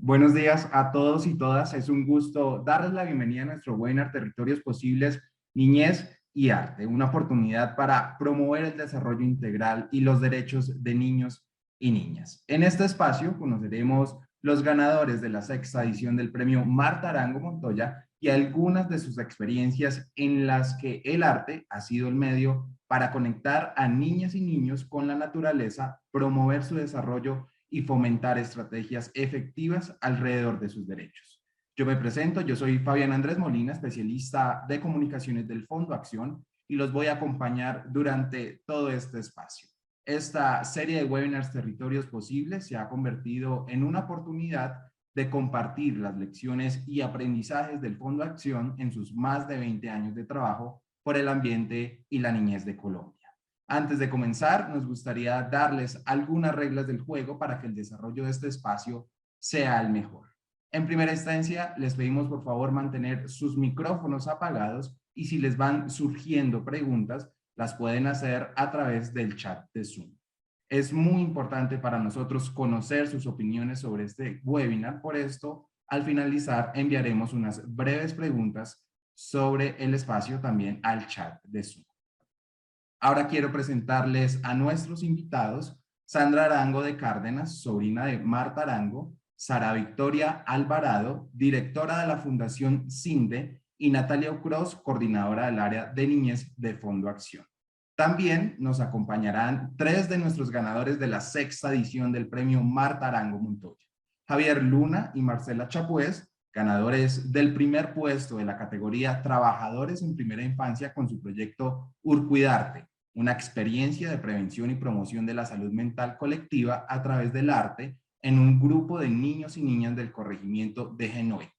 Buenos días a todos y todas. Es un gusto darles la bienvenida a nuestro webinar Territorios Posibles, Niñez y Arte, una oportunidad para promover el desarrollo integral y los derechos de niños y niñas. En este espacio conoceremos los ganadores de la sexta edición del premio Marta Arango Montoya y algunas de sus experiencias en las que el arte ha sido el medio para conectar a niñas y niños con la naturaleza, promover su desarrollo y fomentar estrategias efectivas alrededor de sus derechos. Yo me presento, yo soy Fabián Andrés Molina, especialista de comunicaciones del Fondo Acción, y los voy a acompañar durante todo este espacio. Esta serie de webinars Territorios Posibles se ha convertido en una oportunidad de compartir las lecciones y aprendizajes del Fondo Acción en sus más de 20 años de trabajo por el ambiente y la niñez de Colombia. Antes de comenzar, nos gustaría darles algunas reglas del juego para que el desarrollo de este espacio sea el mejor. En primera instancia, les pedimos por favor mantener sus micrófonos apagados y si les van surgiendo preguntas, las pueden hacer a través del chat de Zoom. Es muy importante para nosotros conocer sus opiniones sobre este webinar, por esto, al finalizar, enviaremos unas breves preguntas sobre el espacio también al chat de Zoom. Ahora quiero presentarles a nuestros invitados, Sandra Arango de Cárdenas, sobrina de Marta Arango, Sara Victoria Alvarado, directora de la Fundación CINDE, y Natalia Ucros, coordinadora del área de niñez de Fondo Acción. También nos acompañarán tres de nuestros ganadores de la sexta edición del premio Marta Arango Montoya: Javier Luna y Marcela Chapués, ganadores del primer puesto de la categoría Trabajadores en Primera Infancia con su proyecto Urcuidarte, una experiencia de prevención y promoción de la salud mental colectiva a través del arte en un grupo de niños y niñas del corregimiento de Genoe.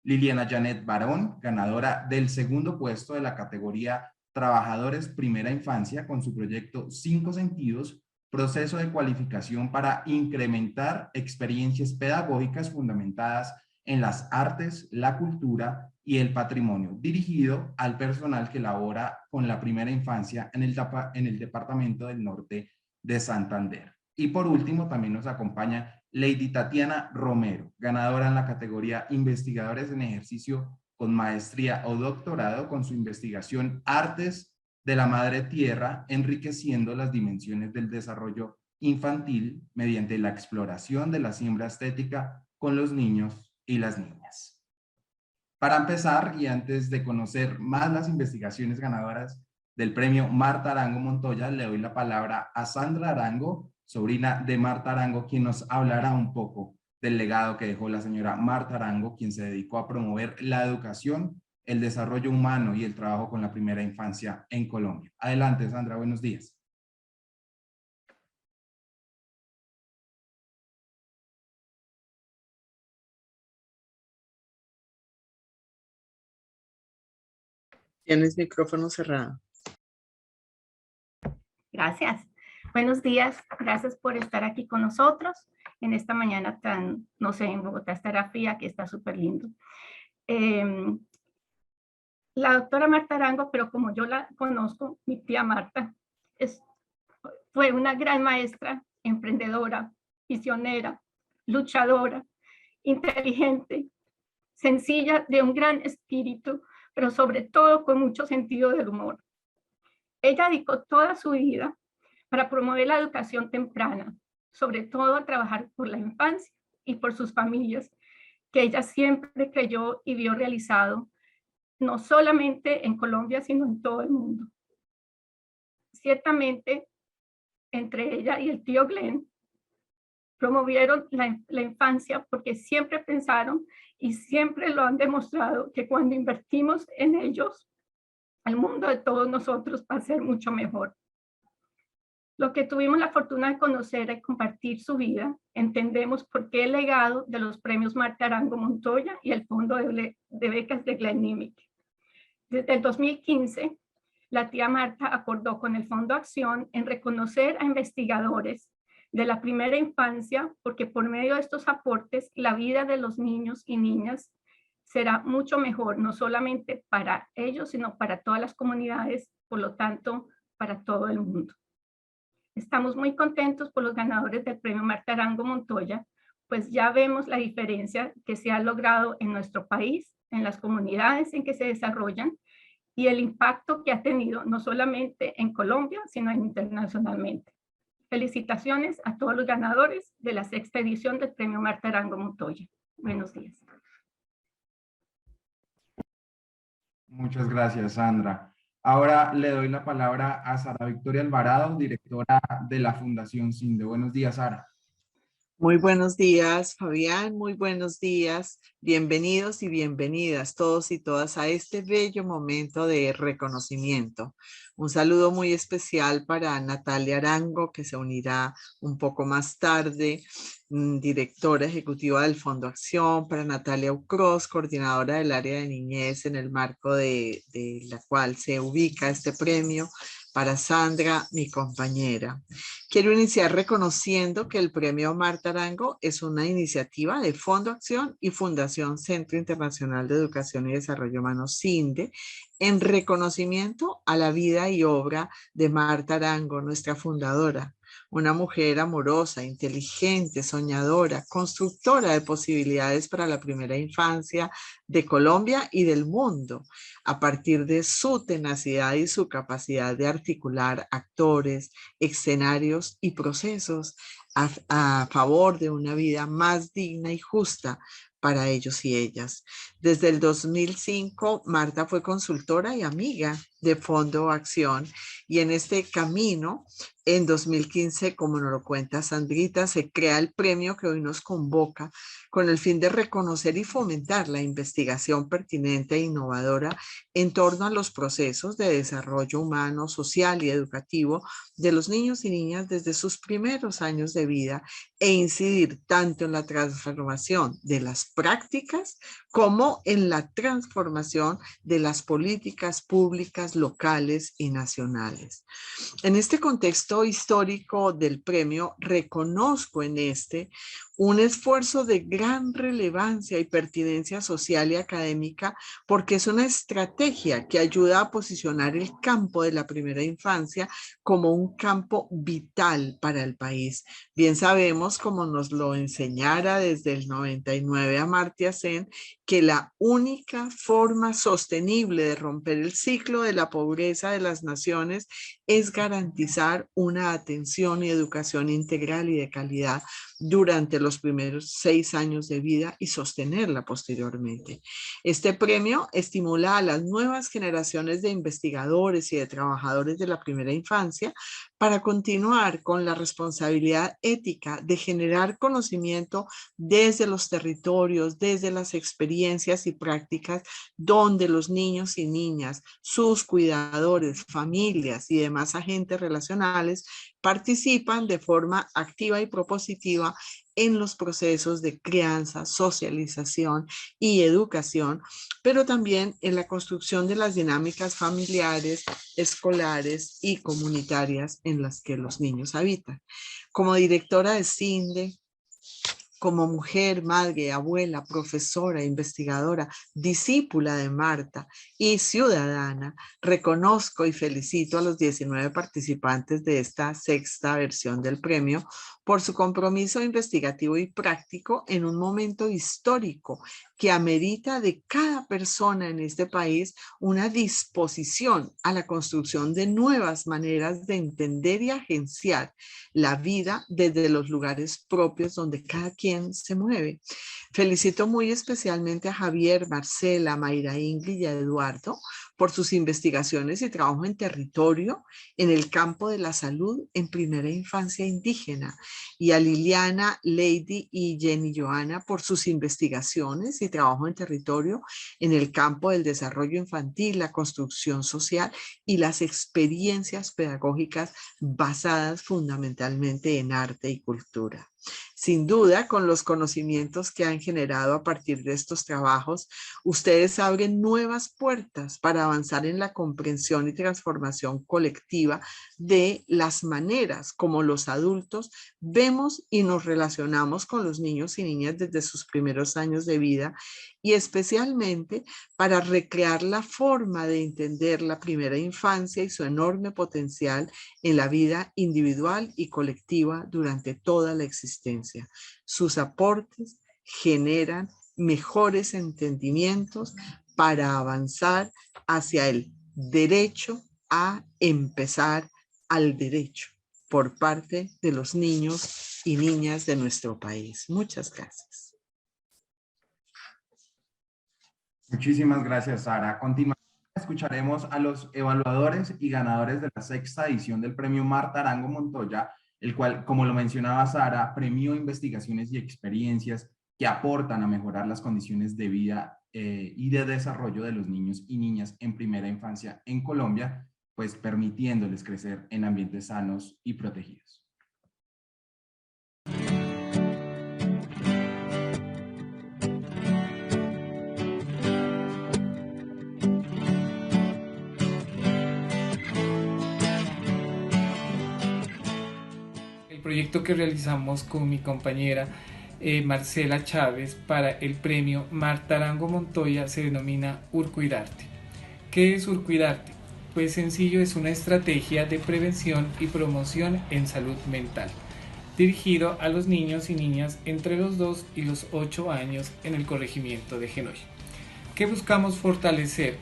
Liliana Janet Barón, ganadora del segundo puesto de la categoría Trabajadores Primera Infancia con su proyecto Cinco Sentidos, proceso de cualificación para incrementar experiencias pedagógicas fundamentadas en las artes, la cultura y el patrimonio, dirigido al personal que labora con la primera infancia en el Departamento del Norte de Santander. Y por último, también nos acompaña Lady Tatiana Romero, ganadora en la categoría Investigadores en Ejercicio con maestría o doctorado con su investigación Artes de la Madre Tierra, enriqueciendo las dimensiones del desarrollo infantil mediante la exploración de la siembra estética con los niños y las niñas. Para empezar, y antes de conocer más las investigaciones ganadoras del premio Marta Arango Montoya, le doy la palabra a Sandra Arango, sobrina de Marta Arango, quien nos hablará un poco del legado que dejó la señora Marta Arango, quien se dedicó a promover la educación, el desarrollo humano y el trabajo con la primera infancia en Colombia. Adelante, Sandra, buenos días. Tienes micrófono cerrado. Gracias. Buenos días. Gracias por estar aquí con nosotros en esta mañana tan, no sé, en Bogotá estará fría, aquí está súper lindo. La doctora Marta Arango, pero como yo la conozco, mi tía Marta, fue una gran maestra, emprendedora, visionera, luchadora, inteligente, sencilla, de un gran espíritu, pero sobre todo con mucho sentido del humor. Ella dedicó toda su vida para promover la educación temprana, sobre todo a trabajar por la infancia y por sus familias, que ella siempre creyó y vio realizado, no solamente en Colombia, sino en todo el mundo. Ciertamente, entre ella y el tío Glenn, promovieron la infancia porque siempre pensaron y siempre lo han demostrado que cuando invertimos en ellos, el mundo de todos nosotros va a ser mucho mejor. Lo que tuvimos la fortuna de conocer y compartir su vida, entendemos por qué el legado de los premios Marta Arango Montoya y el Fondo de Becas de Glenn Nimick. Desde el 2015, la tía Marta acordó con el Fondo Acción en reconocer a investigadores de la primera infancia, porque por medio de estos aportes, la vida de los niños y niñas será mucho mejor, no solamente para ellos, sino para todas las comunidades, por lo tanto, para todo el mundo. Estamos muy contentos por los ganadores del premio Marta Arango Montoya, pues ya vemos la diferencia que se ha logrado en nuestro país, en las comunidades en que se desarrollan y el impacto que ha tenido no solamente en Colombia, sino internacionalmente. Felicitaciones a todos los ganadores de la 6ª edición del Premio Marta Arango Montoya. Buenos días. Muchas gracias, Sandra. Ahora le doy la palabra a Sara Victoria Alvarado, directora de la Fundación CINDE. Buenos días, Sara. Muy buenos días, Fabián. Muy buenos días. Bienvenidos y bienvenidas todos y todas a este bello momento de reconocimiento. Un saludo muy especial para Natalia Arango, que se unirá un poco más tarde, directora ejecutiva del Fondo Acción, para Natalia Ucros, coordinadora del área de niñez en el marco de la cual se ubica este premio, para Sandra, mi compañera. Quiero iniciar reconociendo que el Premio Marta Arango es una iniciativa de Fondo Acción y Fundación Centro Internacional de Educación y Desarrollo Humano, CINDE, en reconocimiento a la vida y obra de Marta Arango, nuestra fundadora. Una mujer amorosa, inteligente, soñadora, constructora de posibilidades para la primera infancia de Colombia y del mundo, a partir de su tenacidad y su capacidad de articular actores, escenarios y procesos a favor de una vida más digna y justa para ellos y ellas. Desde el 2005, Marta fue consultora y amiga de Fondo Acción, y en este camino, en 2015, como nos lo cuenta Sandrita, se crea el premio que hoy nos convoca con el fin de reconocer y fomentar la investigación pertinente e innovadora en torno a los procesos de desarrollo humano, social y educativo de los niños y niñas desde sus primeros años de vida, e incidir tanto en la transformación de las prácticas como en la transformación de las políticas públicas locales y nacionales. En este contexto histórico del premio, reconozco en un esfuerzo de gran relevancia y pertinencia social y académica, porque es una estrategia que ayuda a posicionar el campo de la primera infancia como un campo vital para el país. Bien sabemos, como nos lo enseñara desde el 99 Amartya Sen, que la única forma sostenible de romper el ciclo de la pobreza de las naciones es garantizar una atención y educación integral y de calidad durante los primeros 6 años de vida y sostenerla posteriormente. Este premio estimula a las nuevas generaciones de investigadores y de trabajadores de la primera infancia para continuar con la responsabilidad ética de generar conocimiento desde los territorios, desde las experiencias y prácticas donde los niños y niñas, sus cuidadores, familias y demás agentes relacionales participan de forma activa y propositiva en los procesos de crianza, socialización y educación, pero también en la construcción de las dinámicas familiares, escolares y comunitarias en las que los niños habitan. Como directora de CINDE, como mujer, madre, abuela, profesora, investigadora, discípula de Marta y ciudadana, reconozco y felicito a los 19 participantes de esta 6ª versión del premio por su compromiso investigativo y práctico en un momento histórico que amerita de cada persona en este país una disposición a la construcción de nuevas maneras de entender y agenciar la vida desde los lugares propios donde cada quien se mueve. Felicito muy especialmente a Javier, Marcela, Mayra Ingrid y a Eduardo por sus investigaciones y trabajo en territorio en el campo de la salud en primera infancia indígena, y a Liliana, Lady y Jenny Johanna por sus investigaciones y trabajo en territorio en el campo del desarrollo infantil, la construcción social y las experiencias pedagógicas basadas fundamentalmente en arte y cultura. Sin duda, con los conocimientos que han generado a partir de estos trabajos, ustedes abren nuevas puertas para avanzar en la comprensión y transformación colectiva de las maneras como los adultos vemos y nos relacionamos con los niños y niñas desde sus primeros años de vida, y especialmente para recrear la forma de entender la primera infancia y su enorme potencial en la vida individual y colectiva durante toda la existencia existencia. Sus aportes generan mejores entendimientos para avanzar hacia el derecho a empezar al derecho por parte de los niños y niñas de nuestro país. Muchas gracias. Muchísimas gracias, Sara. A continuación, escucharemos a los evaluadores y ganadores de la 6ª edición del Premio Marta Arango Montoya, el cual, como lo mencionaba Sara, premió investigaciones y experiencias que aportan a mejorar las condiciones de vida y de desarrollo de los niños y niñas en primera infancia en Colombia, pues permitiéndoles crecer en ambientes sanos y protegidos. El proyecto que realizamos con mi compañera Marcela Chávez para el premio Marta Arango Montoya se denomina Urcuidarte. ¿Qué es Urcuidarte? Pues sencillo, es una estrategia de prevención y promoción en salud mental, dirigido a los niños y niñas entre los 2 y los 8 años en el corregimiento de Genoy. ¿Qué buscamos fortalecer?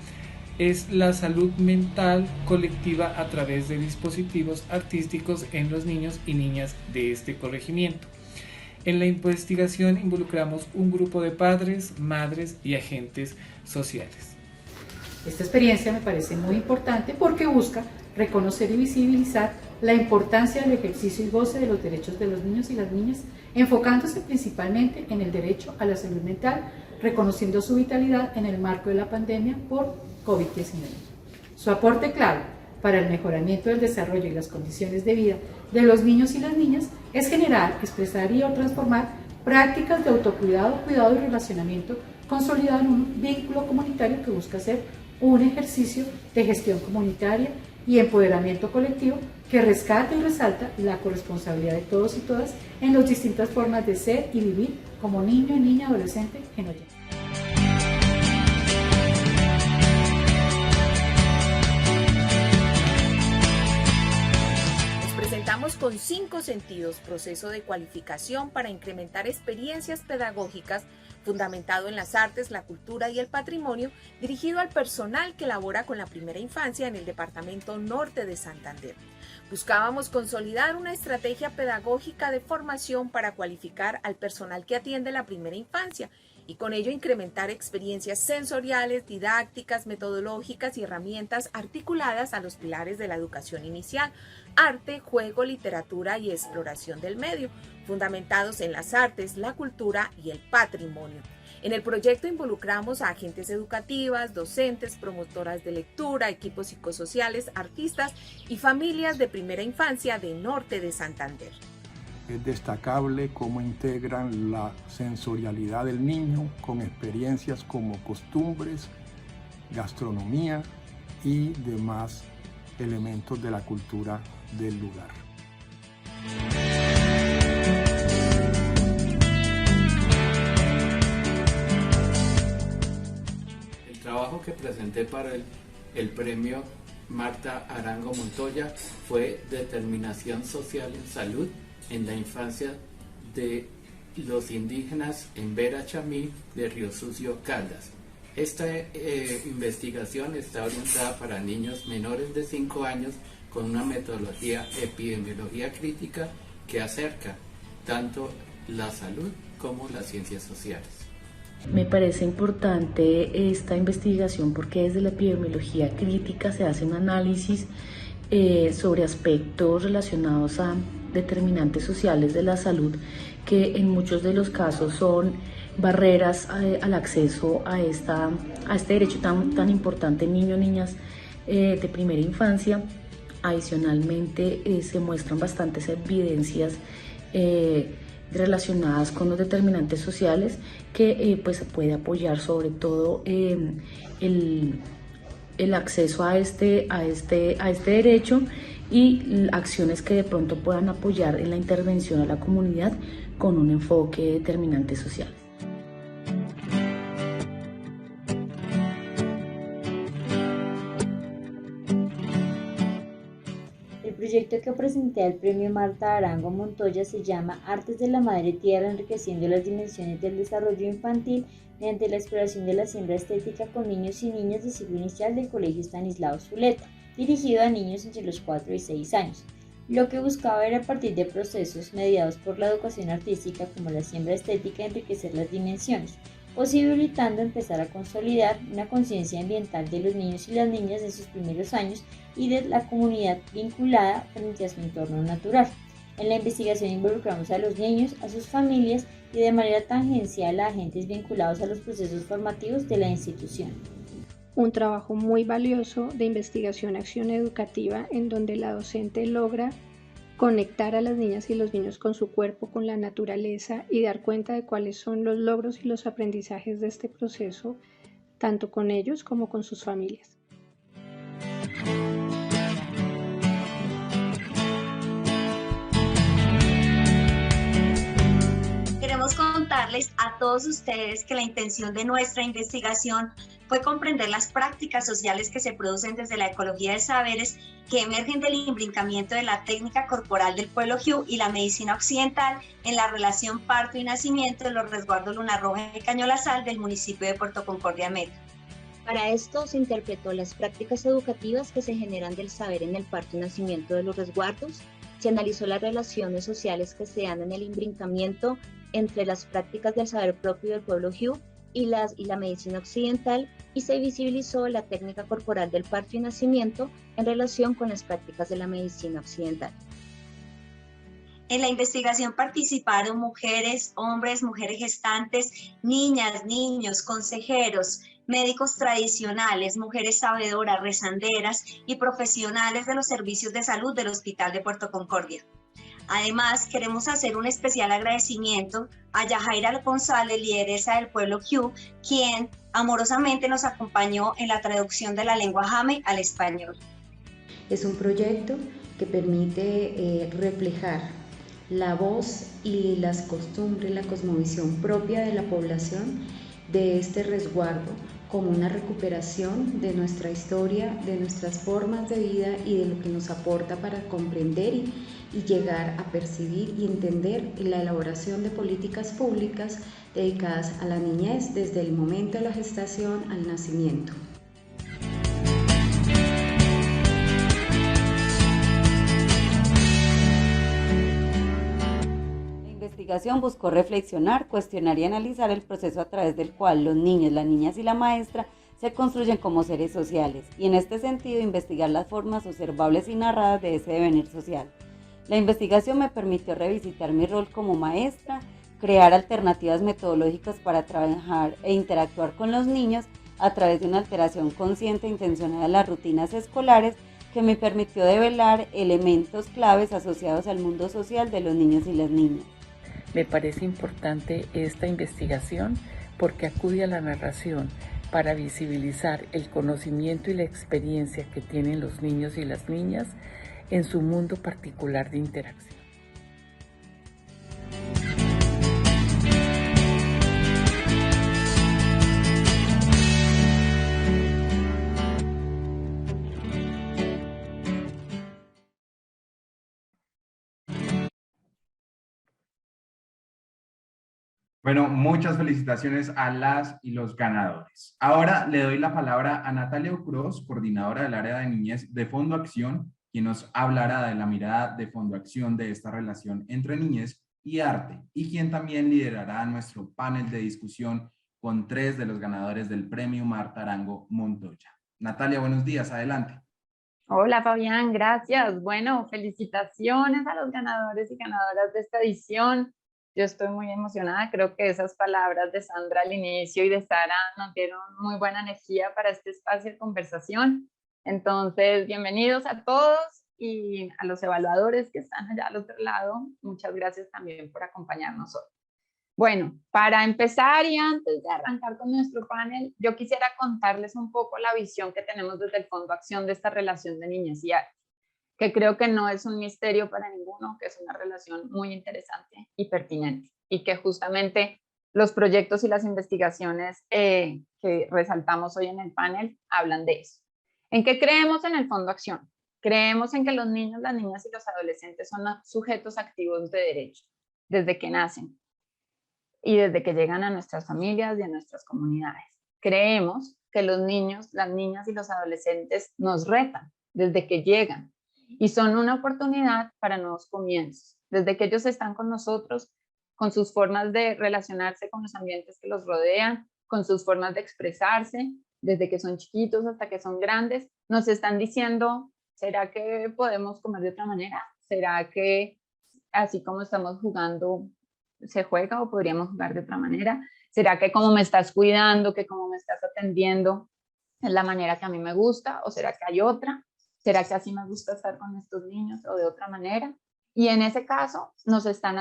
Es la salud mental colectiva a través de dispositivos artísticos en los niños y niñas de este corregimiento. En la investigación involucramos un grupo de padres, madres y agentes sociales. Esta experiencia me parece muy importante porque busca reconocer y visibilizar la importancia del ejercicio y goce de los derechos de los niños y las niñas, enfocándose principalmente en el derecho a la salud mental, reconociendo su vitalidad en el marco de la pandemia por COVID-19. Su aporte clave para el mejoramiento del desarrollo y las condiciones de vida de los niños y las niñas es generar, expresar y o transformar prácticas de autocuidado, cuidado y relacionamiento consolidado en un vínculo comunitario que busca ser un ejercicio de gestión comunitaria y empoderamiento colectivo que rescata y resalta la corresponsabilidad de todos y todas en las distintas formas de ser y vivir como niño, niña, adolescente, genoyente. Presentamos con 5 sentidos, proceso de cualificación para incrementar experiencias pedagógicas fundamentado en las artes, la cultura y el patrimonio, dirigido al personal que labora con la primera infancia en el departamento norte de Santander. Buscábamos consolidar una estrategia pedagógica de formación para cualificar al personal que atiende la primera infancia y con ello incrementar experiencias sensoriales, didácticas, metodológicas y herramientas articuladas a los pilares de la educación inicial: arte, juego, literatura y exploración del medio, fundamentados en las artes, la cultura y el patrimonio. En el proyecto involucramos a agentes educativas, docentes, promotoras de lectura, equipos psicosociales, artistas y familias de primera infancia de norte de Santander. Es destacable cómo integran la sensorialidad del niño con experiencias como costumbres, gastronomía y demás elementos de la cultura del lugar. El trabajo que presenté para el premio Marta Arango Montoya fue Determinación Social en Salud en la infancia de los indígenas en Vera Chamí de Río Sucio, Caldas. Esta investigación está orientada para niños menores de 5 años con una metodología epidemiología crítica que acerca tanto la salud como las ciencias sociales. Me parece importante esta investigación porque desde la epidemiología crítica se hace un análisis sobre aspectos relacionados a determinantes sociales de la salud que en muchos de los casos son barreras al acceso a este derecho tan importante en niños y niñas de primera infancia. Adicionalmente se muestran bastantes evidencias relacionadas con los determinantes sociales que pues puede apoyar sobre todo el acceso a este derecho y acciones que de pronto puedan apoyar en la intervención a la comunidad con un enfoque de determinantes sociales. El proyecto que presenté al Premio Marta Arango Montoya se llama Artes de la Madre Tierra enriqueciendo las dimensiones del desarrollo infantil mediante la exploración de la siembra estética con niños y niñas de ciclo inicial del Colegio Estanislao Zuleta, dirigido a niños entre los 4 y 6 años. Lo que buscaba era a partir de procesos mediados por la educación artística como la siembra estética enriquecer las dimensiones, posibilitando empezar a consolidar una conciencia ambiental de los niños y las niñas de sus primeros años y de la comunidad vinculada frente a su entorno natural. En la investigación involucramos a los niños, a sus familias y de manera tangencial a agentes vinculados a los procesos formativos de la institución. Un trabajo muy valioso de investigación-acción educativa en donde la docente logra conectar a las niñas y los niños con su cuerpo, con la naturaleza y dar cuenta de cuáles son los logros y los aprendizajes de este proceso, tanto con ellos como con sus familias. Queremos contarles a todos ustedes que la intención de nuestra investigación fue comprender las prácticas sociales que se producen desde la ecología de saberes que emergen del imbrincamiento de la técnica corporal del pueblo Hu y la medicina occidental en la relación parto y nacimiento de los resguardos Luna Roja y Cañolazal del municipio de Puerto Concordia, Meta. Para esto se interpretó las prácticas educativas que se generan del saber en el parto y nacimiento de los resguardos, se analizó las relaciones sociales que se dan en el imbrincamiento entre las prácticas del saber propio del pueblo Hu y la medicina occidental, y se visibilizó la técnica corporal del parto y nacimiento en relación con las prácticas de la medicina occidental. En la investigación participaron mujeres, hombres, mujeres gestantes, niñas, niños, consejeros, médicos tradicionales, mujeres sabedoras, rezanderas y profesionales de los servicios de salud del Hospital de Puerto Concordia. Además, queremos hacer un especial agradecimiento a Yajaira González, lideresa del pueblo Hu, quien amorosamente nos acompañó en la traducción de la lengua Jame al español. Es un proyecto que permite reflejar la voz y las costumbres, la cosmovisión propia de la población de este resguardo, como una recuperación de nuestra historia, de nuestras formas de vida y de lo que nos aporta para comprender y llegar a percibir y entender la elaboración de políticas públicas dedicadas a la niñez desde el momento de la gestación al nacimiento. La investigación buscó reflexionar, cuestionar y analizar el proceso a través del cual los niños, las niñas y la maestra se construyen como seres sociales, y en este sentido investigar las formas observables y narradas de ese devenir social. La investigación me permitió revisitar mi rol como maestra, crear alternativas metodológicas para trabajar e interactuar con los niños a través de una alteración consciente e intencional de las rutinas escolares que me permitió develar elementos claves asociados al mundo social de los niños y las niñas. Me parece importante esta investigación porque acude a la narración para visibilizar el conocimiento y la experiencia que tienen los niños y las niñas en su mundo particular de interacción. Bueno, muchas felicitaciones a las y los ganadores. Ahora le doy la palabra a Natalia Ucros, coordinadora del área de niñez de Fondo Acción, quien nos hablará de la mirada de Fondo Acción de esta relación entre niñez y arte, y quien también liderará nuestro panel de discusión con 3 de los ganadores del premio Marta Arango Montoya. Natalia, buenos días, adelante. Hola Fabián, gracias. Bueno, felicitaciones a los ganadores y ganadoras de esta edición. Yo estoy muy emocionada, creo que esas palabras de Sandra al inicio y de Sara nos dieron muy buena energía para este espacio de conversación. Entonces, bienvenidos a todos y a los evaluadores que están allá al otro lado. Muchas gracias también por acompañarnos hoy. Bueno, para empezar y antes de arrancar con nuestro panel, yo quisiera contarles un poco la visión que tenemos desde el Fondo Acción de esta relación de niñez y arte, que creo que no es un misterio para ninguno, que es una relación muy interesante y pertinente, y que justamente los proyectos y las investigaciones que resaltamos hoy en el panel hablan de eso. ¿En qué creemos en el Fondo Acción? Creemos en que los niños, las niñas y los adolescentes son sujetos activos de derecho desde que nacen y desde que llegan a nuestras familias y a nuestras comunidades. Creemos que los niños, las niñas y los adolescentes nos retan desde que llegan y son una oportunidad para nuevos comienzos. Desde que ellos están con nosotros, con sus formas de relacionarse con los ambientes que los rodean, con sus formas de expresarse, desde que son chiquitos hasta que son grandes, nos están diciendo, ¿será que podemos comer de otra manera? ¿Será que así como estamos jugando se juega o podríamos jugar de otra manera? ¿Será que como me estás cuidando, que como me estás atendiendo es la manera que a mí me gusta? ¿O será que hay otra? ¿Será que así me gusta estar con estos niños o de otra manera? Y en ese caso nos están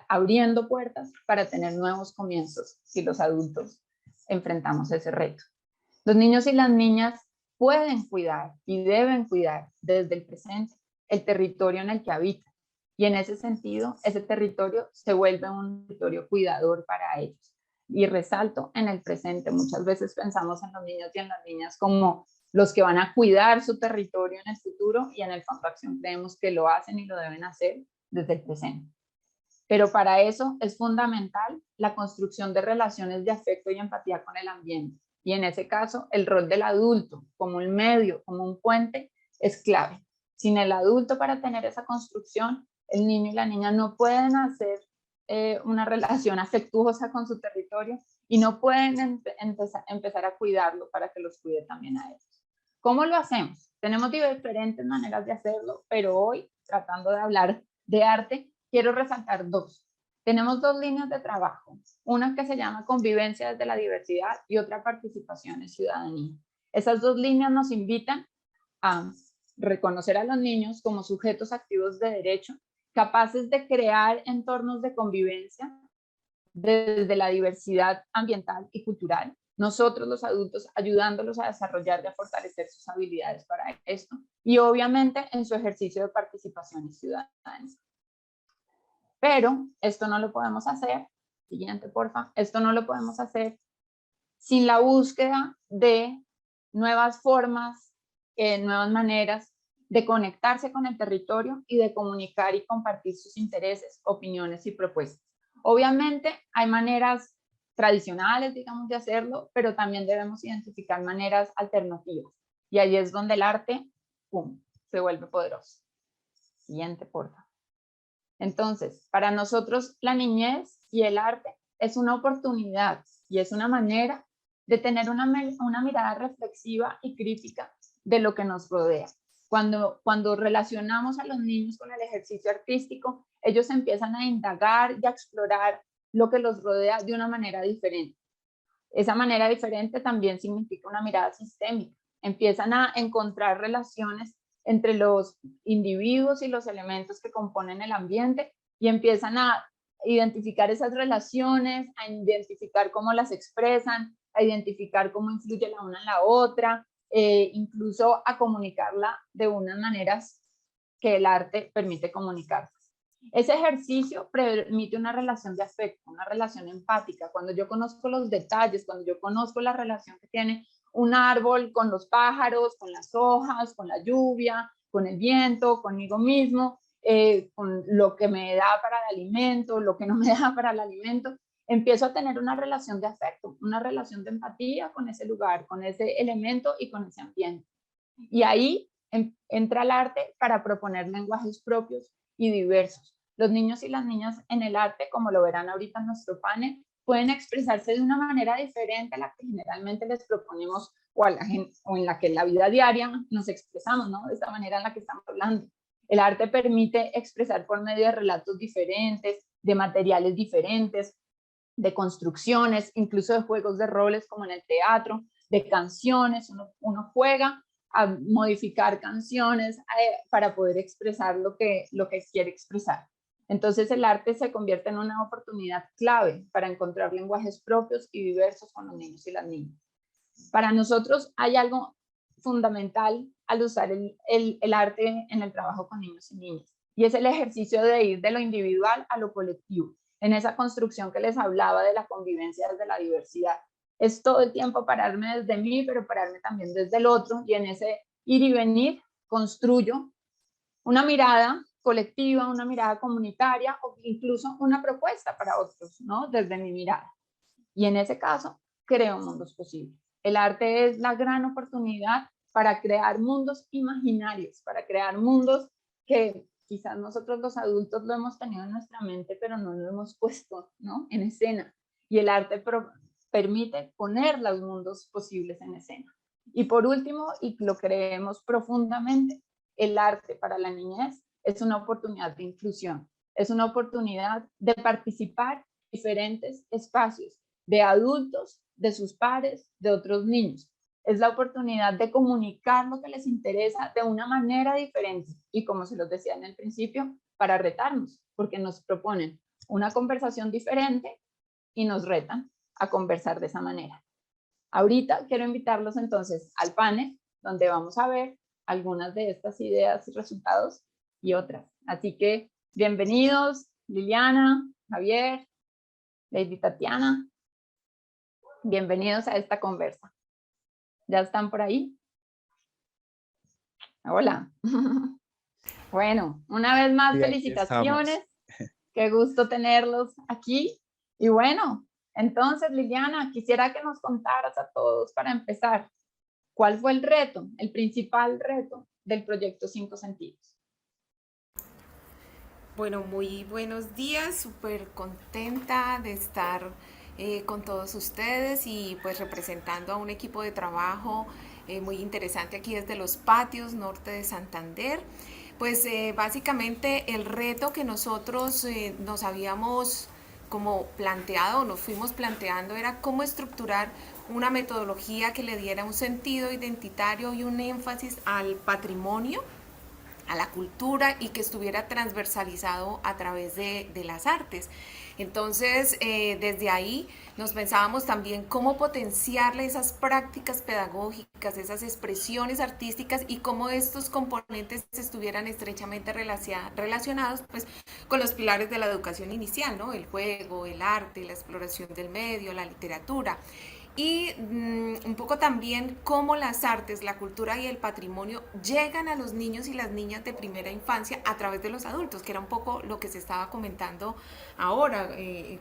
abriendo puertas para tener nuevos comienzos si los adultos enfrentamos ese reto. Los niños y las niñas pueden cuidar y deben cuidar desde el presente el territorio en el que habitan. Y en ese sentido, ese territorio se vuelve un territorio cuidador para ellos. Y resalto en el presente, muchas veces pensamos en los niños y en las niñas como los que van a cuidar su territorio en el futuro, y en el Fondo de Acción creemos que lo hacen y lo deben hacer desde el presente. Pero para eso es fundamental la construcción de relaciones de afecto y empatía con el ambiente. Y en ese caso, el rol del adulto como un medio, como un puente, es clave. Sin el adulto para tener esa construcción, el niño y la niña no pueden hacer una relación afectuosa con su territorio y no pueden empezar a cuidarlo para que los cuide también a ellos. ¿Cómo lo hacemos? Tenemos diferentes maneras de hacerlo, pero hoy, tratando de hablar de arte, quiero resaltar dos. Tenemos dos líneas de trabajo, una que se llama Convivencia desde la Diversidad y otra Participación en Ciudadanía. Esas dos líneas nos invitan a reconocer a los niños como sujetos activos de derecho, capaces de crear entornos de convivencia desde la diversidad ambiental y cultural. Nosotros los adultos ayudándolos a desarrollar y a fortalecer sus habilidades para esto, y obviamente en su ejercicio de participación ciudadana. Pero esto no lo podemos hacer, siguiente porfa, esto no lo podemos hacer sin la búsqueda de nuevas formas, nuevas maneras de conectarse con el territorio y de comunicar y compartir sus intereses, opiniones y propuestas. Obviamente hay maneras tradicionales, digamos, de hacerlo, pero también debemos identificar maneras alternativas. Y ahí es donde el arte, ¡pum!, se vuelve poderoso. Siguiente, por favor. Entonces, para nosotros la niñez y el arte es una oportunidad y es una manera de tener una mirada reflexiva y crítica de lo que nos rodea. Cuando relacionamos a los niños con el ejercicio artístico, ellos empiezan a indagar y a explorar lo que los rodea de una manera diferente. Esa manera diferente también significa una mirada sistémica. Empiezan a encontrar relaciones entre los individuos y los elementos que componen el ambiente y empiezan a identificar esas relaciones, a identificar cómo las expresan, a identificar cómo influye la una en la otra, incluso a comunicarla de unas maneras que el arte permite comunicar. Ese ejercicio permite una relación de afecto, una relación empática. Cuando yo conozco los detalles, cuando yo conozco la relación que tiene un árbol con los pájaros, con las hojas, con la lluvia, con el viento, conmigo mismo, con lo que me da para el alimento, lo que no me da para el alimento, empiezo a tener una relación de afecto, una relación de empatía con ese lugar, con ese elemento y con ese ambiente. Y ahí entra el arte para proponer lenguajes propios y diversos. Los niños y las niñas en el arte, como lo verán ahorita en nuestro panel, pueden expresarse de una manera diferente a la que generalmente les proponemos o en la que en la vida diaria nos expresamos, ¿no? De esta manera en la que estamos hablando. El arte permite expresar por medio de relatos diferentes, de materiales diferentes, de construcciones, incluso de juegos de roles como en el teatro, de canciones. Uno juega a modificar canciones para poder expresar lo que quiere expresar. Entonces el arte se convierte en una oportunidad clave para encontrar lenguajes propios y diversos con los niños y las niñas. Para nosotros hay algo fundamental al usar el arte en el trabajo con niños y niñas, y es el ejercicio de ir de lo individual a lo colectivo, en esa construcción que les hablaba de la convivencia desde la diversidad. Es todo el tiempo pararme desde mí, pero pararme también desde el otro, y en ese ir y venir construyo una mirada colectiva, una mirada comunitaria o incluso una propuesta para otros, ¿no? Desde mi mirada. Y en ese caso, creo mundos posibles. El arte es la gran oportunidad para crear mundos imaginarios, para crear mundos que quizás nosotros los adultos lo hemos tenido en nuestra mente, pero no lo hemos puesto, ¿no?, en escena. Y el arte permite poner los mundos posibles en escena. Y por último, y lo creemos profundamente, el arte para la niñez es una oportunidad de inclusión, es una oportunidad de participar en diferentes espacios, de adultos, de sus pares, de otros niños. Es la oportunidad de comunicar lo que les interesa de una manera diferente y, como se los decía en el principio, para retarnos, porque nos proponen una conversación diferente y nos retan a conversar de esa manera. Ahorita quiero invitarlos entonces al panel, donde vamos a ver algunas de estas ideas y resultados y otras. Así que bienvenidos, Liliana, Javier, Lady Tatiana. Bienvenidos a esta conversa. ¿Ya están por ahí? Hola. Bueno, una vez más, felicitaciones. Qué gusto tenerlos aquí. Y bueno, entonces, Liliana, quisiera que nos contaras a todos para empezar, ¿cuál fue el reto, el principal reto del proyecto 5 Sentidos? Bueno, muy buenos días, súper contenta de estar con todos ustedes y pues representando a un equipo de trabajo muy interesante aquí desde los patios norte de Santander. Pues básicamente el reto que nosotros nos habíamos como planteado, nos fuimos planteando, era cómo estructurar una metodología que le diera un sentido identitario y un énfasis al patrimonio, a la cultura y que estuviera transversalizado a través de las artes. Entonces, desde ahí nos pensábamos también cómo potenciarle esas prácticas pedagógicas, esas expresiones artísticas y cómo estos componentes estuvieran estrechamente relacionados pues, con los pilares de la educación inicial, ¿no? El juego, el arte, la exploración del medio, la literatura. Y un poco también cómo las artes, la cultura y el patrimonio llegan a los niños y las niñas de primera infancia a través de los adultos, que era un poco lo que se estaba comentando ahora,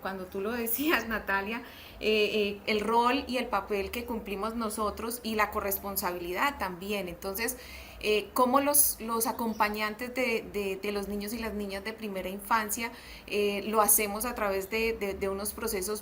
cuando tú lo decías, Natalia, el rol y el papel que cumplimos nosotros y la corresponsabilidad también. Entonces, cómo los acompañantes de los niños y las niñas de primera infancia lo hacemos a través de unos procesos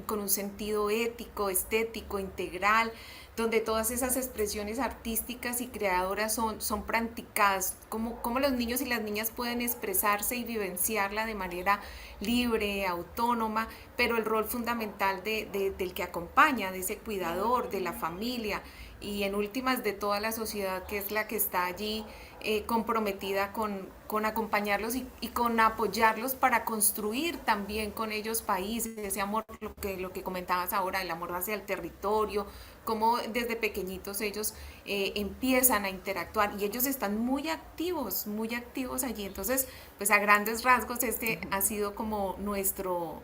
con un sentido ético, estético, integral, donde todas esas expresiones artísticas y creadoras son practicadas, cómo los niños y las niñas pueden expresarse y vivenciarla de manera libre, autónoma, pero el rol fundamental del que acompaña, de ese cuidador, de la familia, y en últimas de toda la sociedad, que es la que está allí comprometida con acompañarlos y con apoyarlos para construir también con ellos países, ese amor, lo que comentabas ahora, el amor hacia el territorio, cómo desde pequeñitos ellos empiezan a interactuar y ellos están muy activos allí. Entonces, pues a grandes rasgos este ha sido como nuestro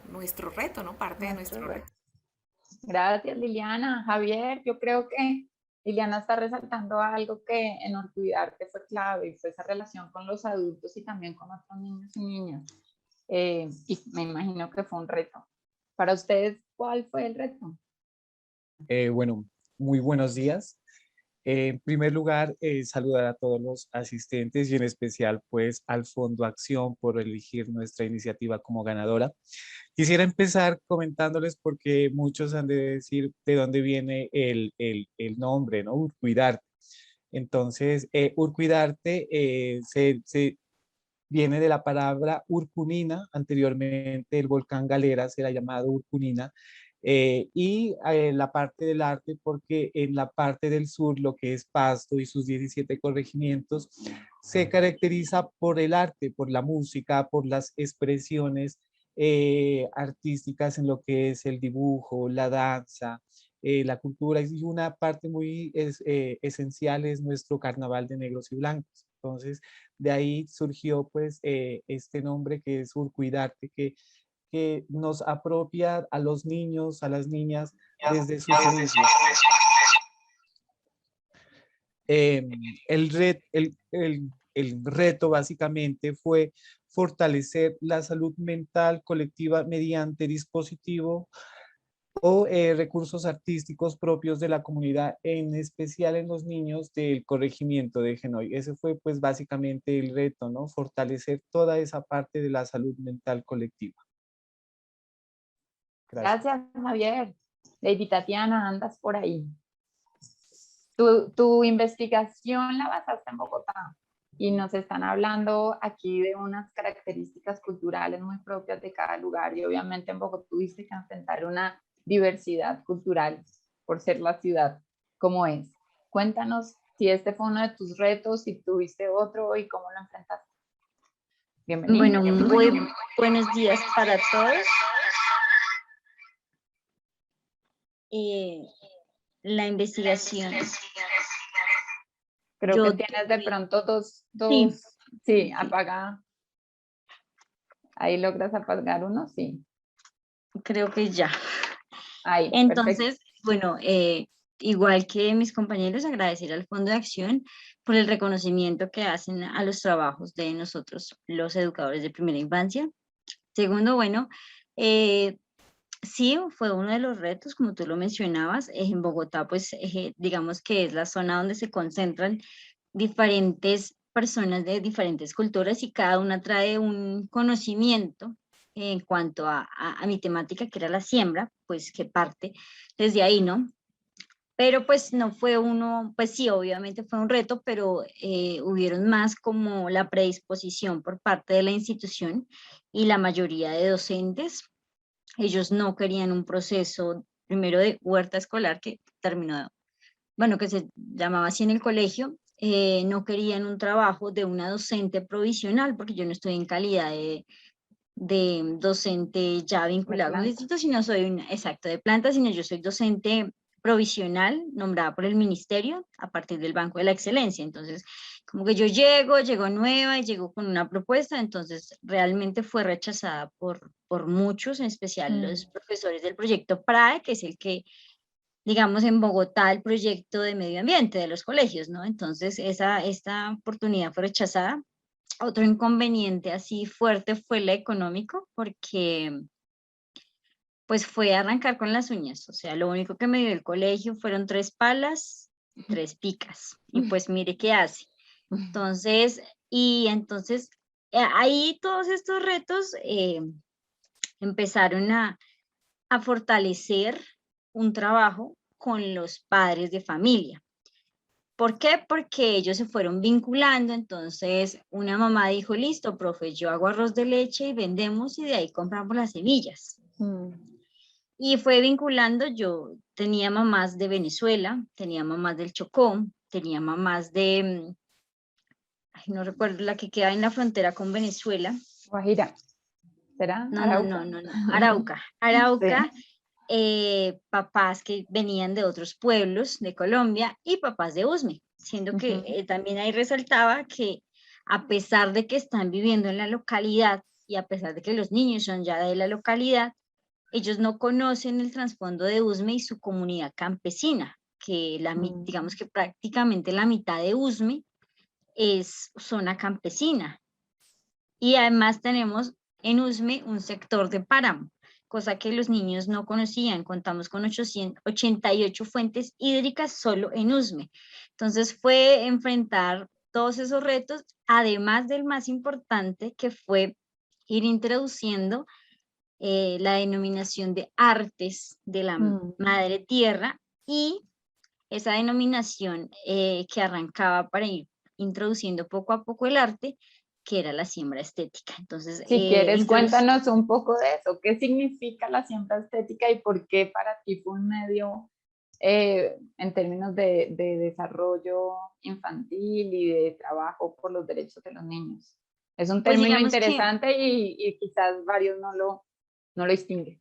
reto, ¿no? Parte de nuestro reto. Gracias, Liliana. Javier, yo creo que Liliana está resaltando algo que en Orcuidarte fue clave, y fue esa relación con los adultos y también con otros niños y niñas. Y me imagino que fue un reto. Para ustedes, ¿cuál fue el reto? Bueno, muy buenos días. En primer lugar, saludar a todos los asistentes y en especial pues al Fondo Acción por elegir nuestra iniciativa como ganadora. Quisiera empezar comentándoles porque muchos han de decir de dónde viene el nombre, ¿no? Urcuidarte. Entonces, Urcuidarte se viene de la palabra Urcunina. Anteriormente el volcán Galeras era llamado Urcunina. Y la parte del arte, porque en la parte del sur, lo que es Pasto y sus 17 corregimientos, se caracteriza por el arte, por la música, por las expresiones artísticas en lo que es el dibujo, la danza, la cultura, y una parte muy esencial es nuestro carnaval de negros y blancos. Entonces, de ahí surgió pues este nombre que es Urcuidarte, que nos apropia a los niños, a las niñas desde sus inicios. El reto básicamente fue fortalecer la salud mental colectiva mediante dispositivos o recursos artísticos propios de la comunidad, en especial en los niños del corregimiento de Genoy. Ese fue pues básicamente el reto, ¿no? Fortalecer toda esa parte de la salud mental colectiva. Gracias, Javier. Lady Tatiana, andas por ahí. Tu investigación la basaste en Bogotá y nos están hablando aquí de unas características culturales muy propias de cada lugar, y obviamente en Bogotá tuviste que enfrentar una diversidad cultural por ser la ciudad como es. Cuéntanos si este fue uno de tus retos, si tuviste otro y cómo lo enfrentaste. Bienvenido. Bueno, muy buenos días para todos. La investigación. Creo que tienes de pronto dos. Sí, apaga. Ahí logras apagar uno, sí. Creo que ya. Ahí, entonces, perfecto. Bueno, igual que mis compañeros, agradecer al Fondo de Acción por el reconocimiento que hacen a los trabajos de nosotros, los educadores de primera infancia. Segundo, bueno, sí, fue uno de los retos, como tú lo mencionabas. En Bogotá, pues, digamos que es la zona donde se concentran diferentes personas de diferentes culturas y cada una trae un conocimiento en cuanto a mi temática, que era la siembra, pues que parte desde ahí, ¿no? Pero pues no fue uno, pues sí, obviamente fue un reto, pero hubieron más como la predisposición por parte de la institución y la mayoría de docentes. Ellos no querían un proceso primero de huerta escolar que terminó, bueno, que se llamaba así en el colegio. No querían un trabajo de una docente provisional, porque yo no estoy en calidad de docente ya vinculado con el instituto, sino soy exacto, de planta, sino yo soy docente provisional nombrada por el ministerio a partir del Banco de la Excelencia. Entonces, como que yo llego nueva y llego con una propuesta, entonces realmente fue rechazada por muchos, en especial los profesores del proyecto PRAE, que es el que, digamos, en Bogotá, el proyecto de medio ambiente de los colegios, ¿no? Entonces, esta oportunidad fue rechazada. Otro inconveniente así fuerte fue el económico, porque pues fue arrancar con las uñas. O sea, lo único que me dio el colegio fueron 3 palas, 3 picas. Y pues mire qué hace. Entonces, ahí todos estos retos empezaron a fortalecer un trabajo con los padres de familia. ¿Por qué? Porque ellos se fueron vinculando. Entonces una mamá dijo, listo, profe, yo hago arroz de leche y vendemos, y de ahí compramos las semillas. Y fue vinculando. Yo tenía mamás de Venezuela, tenía mamás del Chocó, tenía mamás de, no recuerdo, la que queda en la frontera con Venezuela. Guajira. ¿Será? No, Arauca. No. Arauca. Sí. Papás que venían de otros pueblos de Colombia y papás de Usme, siendo que también ahí resaltaba que a pesar de que están viviendo en la localidad y a pesar de que los niños son ya de la localidad, ellos no conocen el trasfondo de Usme y su comunidad campesina, que digamos que prácticamente la mitad de Usme es zona campesina. Y además tenemos en Usme un sector de páramo, cosa que los niños no conocían. Contamos con 88 fuentes hídricas solo en Usme. Entonces fue enfrentar todos esos retos, además del más importante, que fue ir introduciendo la denominación de artes de la madre tierra, y esa denominación que arrancaba para ir introduciendo poco a poco el arte, que era la siembra estética. Entonces, si quieres, cuéntanos un poco de eso. ¿Qué significa la siembra estética y por qué para ti fue un medio en términos de desarrollo infantil y de trabajo por los derechos de los niños? Es un término interesante y quizás varios no lo distinguen.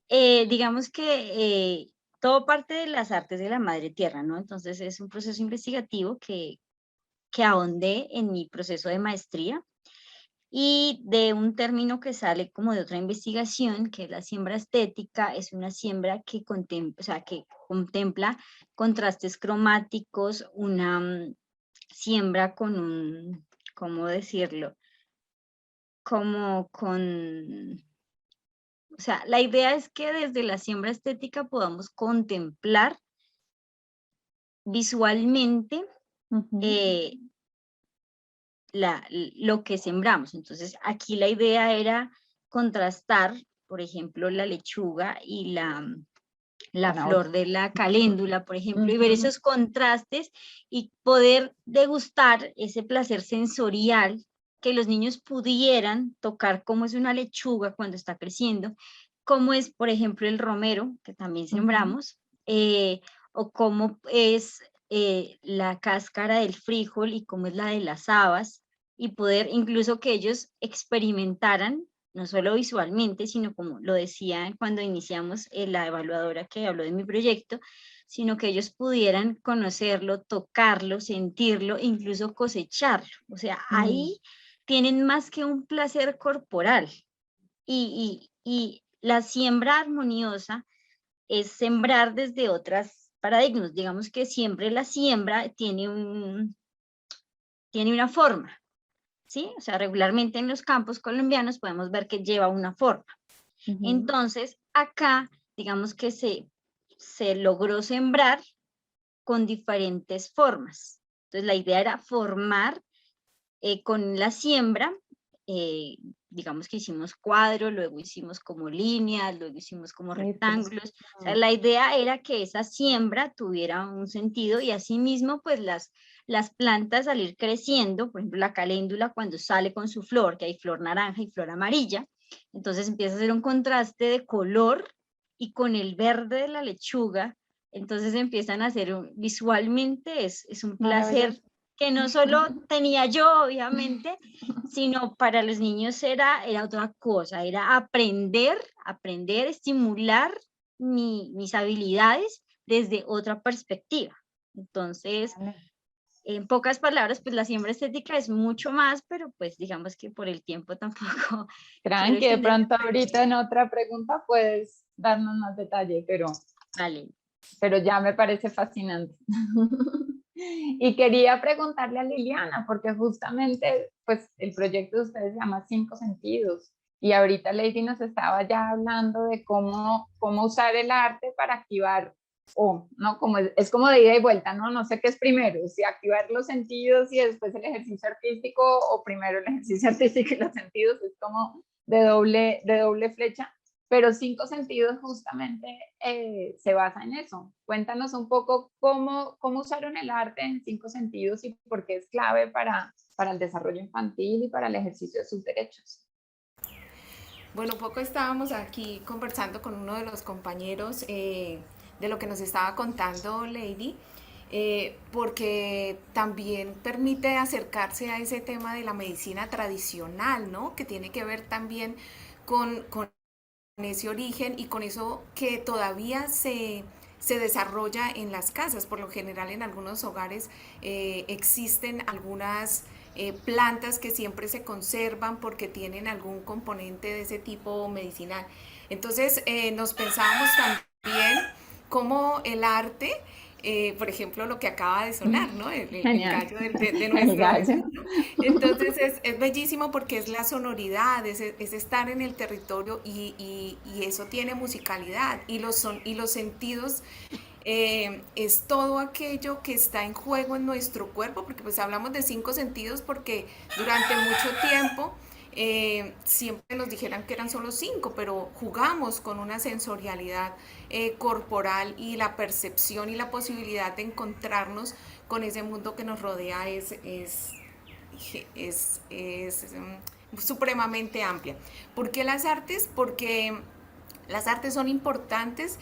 Digamos que todo parte de las artes de la madre tierra, ¿no? Entonces es un proceso investigativo que ahondé en mi proceso de maestría, y de un término que sale como de otra investigación, que es la siembra estética. Es una siembra que contempla, o sea, que contempla contrastes cromáticos, una siembra con un, ¿cómo decirlo? Como con, o sea, la idea es que desde la siembra estética podamos contemplar visualmente lo que sembramos. Entonces, aquí la idea era contrastar, por ejemplo, la lechuga y la flor de la caléndula, por ejemplo, y ver esos contrastes y poder degustar ese placer sensorial, que los niños pudieran tocar cómo es una lechuga cuando está creciendo, cómo es, por ejemplo, el romero, que también sembramos, o cómo es la cáscara del frijol y cómo es la de las habas, y poder incluso que ellos experimentaran, no solo visualmente, sino como lo decía cuando iniciamos la evaluadora que habló de mi proyecto, sino que ellos pudieran conocerlo, tocarlo, sentirlo, incluso cosecharlo. O sea, ahí tienen más que un placer corporal. Y la siembra armoniosa es sembrar desde otras paradigmas. Digamos que siempre la siembra tiene una forma, ¿sí? O sea, regularmente en los campos colombianos podemos ver que lleva una forma. Entonces, acá, digamos que se logró sembrar con diferentes formas. Entonces, la idea era formar con la siembra, digamos que hicimos cuadros, luego hicimos como líneas, luego hicimos como rectángulos. O sea, la idea era que esa siembra tuviera un sentido y asimismo, pues las plantas al ir creciendo, por ejemplo, la caléndula cuando sale con su flor, que hay flor naranja y flor amarilla, entonces empieza a hacer un contraste de color y con el verde de la lechuga, entonces empiezan a hacer, visualmente es un placer que no solo tenía yo, obviamente, sino para los niños era otra cosa, era aprender, estimular mis habilidades desde otra perspectiva. Entonces, en pocas palabras, pues la siembra estética es mucho más, pero pues digamos que por el tiempo tampoco. Tranqui, de pronto ahorita en otra pregunta puedes darnos más detalle, vale. Pero ya me parece fascinante. Y quería preguntarle a Liliana, porque justamente pues el proyecto de ustedes se llama 5 sentidos, y ahorita Lady nos estaba ya hablando de cómo usar el arte para activar, ¿no? Como es como de ida y vuelta, ¿no? No sé qué es primero, si activar los sentidos y después el ejercicio artístico, o primero el ejercicio artístico y los sentidos, es como de doble flecha. Pero 5 sentidos justamente se basa en eso. Cuéntanos un poco cómo usaron el arte en 5 sentidos y por qué es clave para el desarrollo infantil y para el ejercicio de sus derechos. Bueno, un poco estábamos aquí conversando con uno de los compañeros de lo que nos estaba contando Lady, porque también permite acercarse a ese tema de la medicina tradicional, ¿no? Que tiene que ver también con ese origen y con eso que todavía se desarrolla en las casas. Por lo general en algunos hogares existen algunas plantas que siempre se conservan porque tienen algún componente de ese tipo medicinal. Entonces nos pensábamos también cómo el arte, por ejemplo, lo que acaba de sonar, ¿no? El gallo de nuestro gallo. Entonces es bellísimo porque es la sonoridad, es estar en el territorio y eso tiene musicalidad y los sentidos. Es todo aquello que está en juego en nuestro cuerpo, porque pues hablamos de 5 sentidos porque durante mucho tiempo siempre nos dijeran que eran solo 5, pero jugamos con una sensorialidad corporal, y la percepción y la posibilidad de encontrarnos con ese mundo que nos rodea es supremamente amplia. ¿Por qué las artes? Porque las artes son importantes.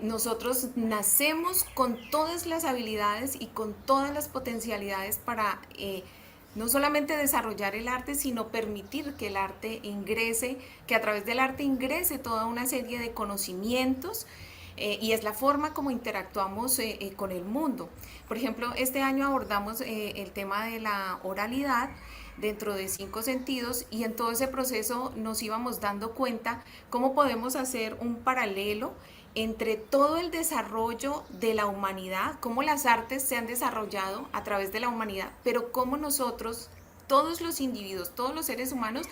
Nosotros nacemos con todas las habilidades y con todas las potencialidades para no solamente desarrollar el arte, sino permitir que el arte ingrese, que a través del arte ingrese toda una serie de conocimientos, y es la forma como interactuamos con el mundo. Por ejemplo, este año abordamos el tema de la oralidad dentro de 5 sentidos, y en todo ese proceso nos íbamos dando cuenta cómo podemos hacer un paralelo entre todo el desarrollo de la humanidad, cómo las artes se han desarrollado a través de la humanidad, pero cómo nosotros, todos los individuos, todos los seres humanos,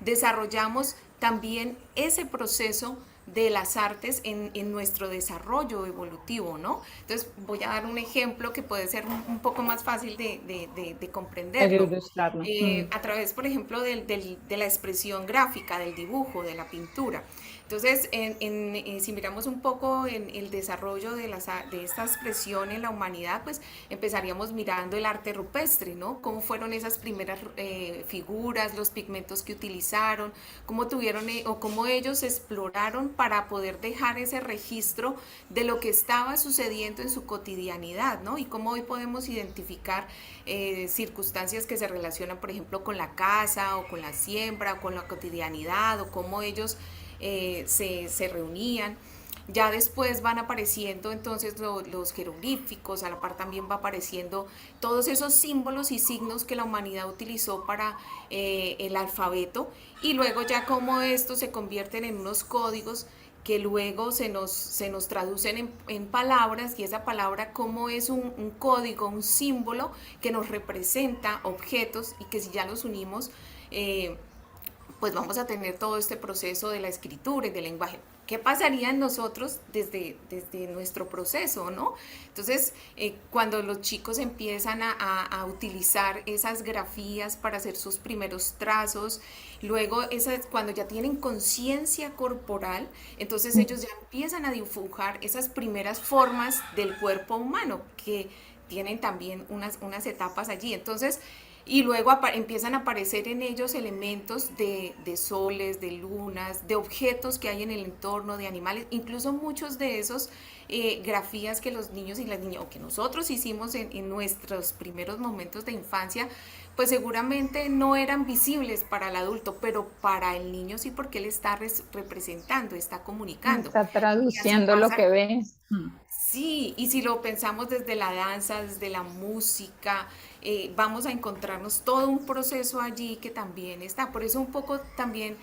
desarrollamos también ese proceso de las artes en nuestro desarrollo evolutivo, ¿no? Entonces voy a dar un ejemplo que puede ser un poco más fácil de comprenderlo. A través, por ejemplo, de la expresión gráfica, del dibujo, de la pintura. Entonces, si miramos un poco en el desarrollo de esta expresión en la humanidad, pues empezaríamos mirando el arte rupestre, ¿no? Cómo fueron esas primeras figuras, los pigmentos que utilizaron, cómo tuvieron o cómo ellos exploraron para poder dejar ese registro de lo que estaba sucediendo en su cotidianidad, ¿no? Y cómo hoy podemos identificar circunstancias que se relacionan, por ejemplo, con la caza o con la siembra o con la cotidianidad, o cómo ellos se reunían. Ya después van apareciendo entonces los jeroglíficos, a la par también va apareciendo todos esos símbolos y signos que la humanidad utilizó para el alfabeto, y luego ya como estos se convierten en unos códigos que luego se nos traducen en palabras, y esa palabra como es un código, un símbolo que nos representa objetos, y que si ya los unimos, pues vamos a tener todo este proceso de la escritura y del lenguaje. ¿Qué pasaría en nosotros desde nuestro proceso, ¿no? Entonces, cuando los chicos empiezan a utilizar esas grafías para hacer sus primeros trazos, luego cuando ya tienen conciencia corporal, entonces ellos ya empiezan a dibujar esas primeras formas del cuerpo humano, que tienen también unas etapas allí. Entonces, y luego empiezan a aparecer en ellos elementos de soles, de lunas, de objetos que hay en el entorno, de animales, incluso muchos de esos grafías que los niños y las niñas, o que nosotros hicimos en nuestros primeros momentos de infancia, pues seguramente no eran visibles para el adulto, pero para el niño sí, porque él está representando, está comunicando. Está traduciendo lo que ve. Sí, y si lo pensamos desde la danza, desde la música, vamos a encontrarnos todo un proceso allí que también está. Por eso un poco también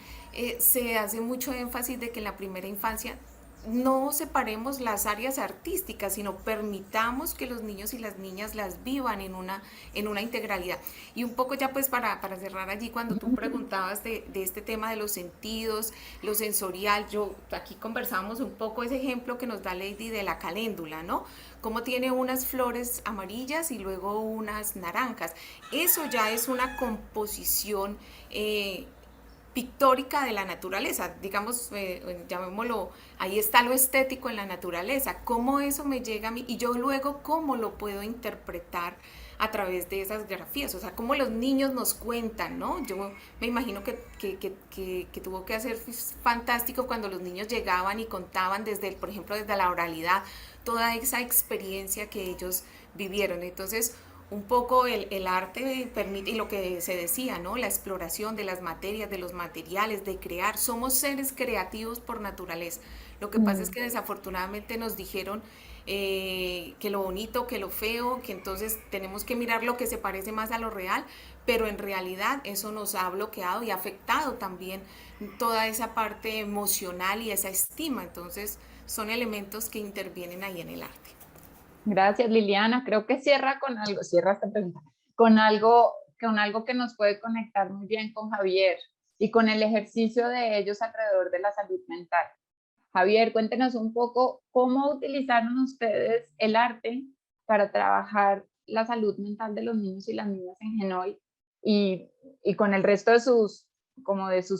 se hace mucho énfasis de que en la primera infancia no separemos las áreas artísticas, sino permitamos que los niños y las niñas las vivan en una integralidad. Y un poco ya pues para cerrar allí, cuando tú preguntabas de este tema de los sentidos, lo sensorial, aquí conversamos un poco ese ejemplo que nos da Lady de la caléndula, ¿no? Cómo tiene unas flores amarillas y luego unas naranjas. Eso ya es una composición pictórica de la naturaleza, digamos, llamémoslo, ahí está lo estético en la naturaleza, cómo eso me llega a mí y yo luego cómo lo puedo interpretar a través de esas grafías, o sea, cómo los niños nos cuentan, ¿no? Yo me imagino que tuvo que ser fantástico cuando los niños llegaban y contaban por ejemplo, desde la oralidad, toda esa experiencia que ellos vivieron. Entonces, un poco el arte permite, y lo que se decía, ¿no? La exploración de las materias, de los materiales, de crear. Somos seres creativos por naturaleza. Lo que pasa es que desafortunadamente nos dijeron que lo bonito, que lo feo, que entonces tenemos que mirar lo que se parece más a lo real, pero en realidad eso nos ha bloqueado y ha afectado también toda esa parte emocional y esa estima. Entonces son elementos que intervienen ahí en el arte. Gracias, Liliana. Creo que cierra esta pregunta, con algo que nos puede conectar muy bien con Javier y con el ejercicio de ellos alrededor de la salud mental. Javier, cuéntenos un poco cómo utilizaron ustedes el arte para trabajar la salud mental de los niños y las niñas en Genoy y con el resto de sus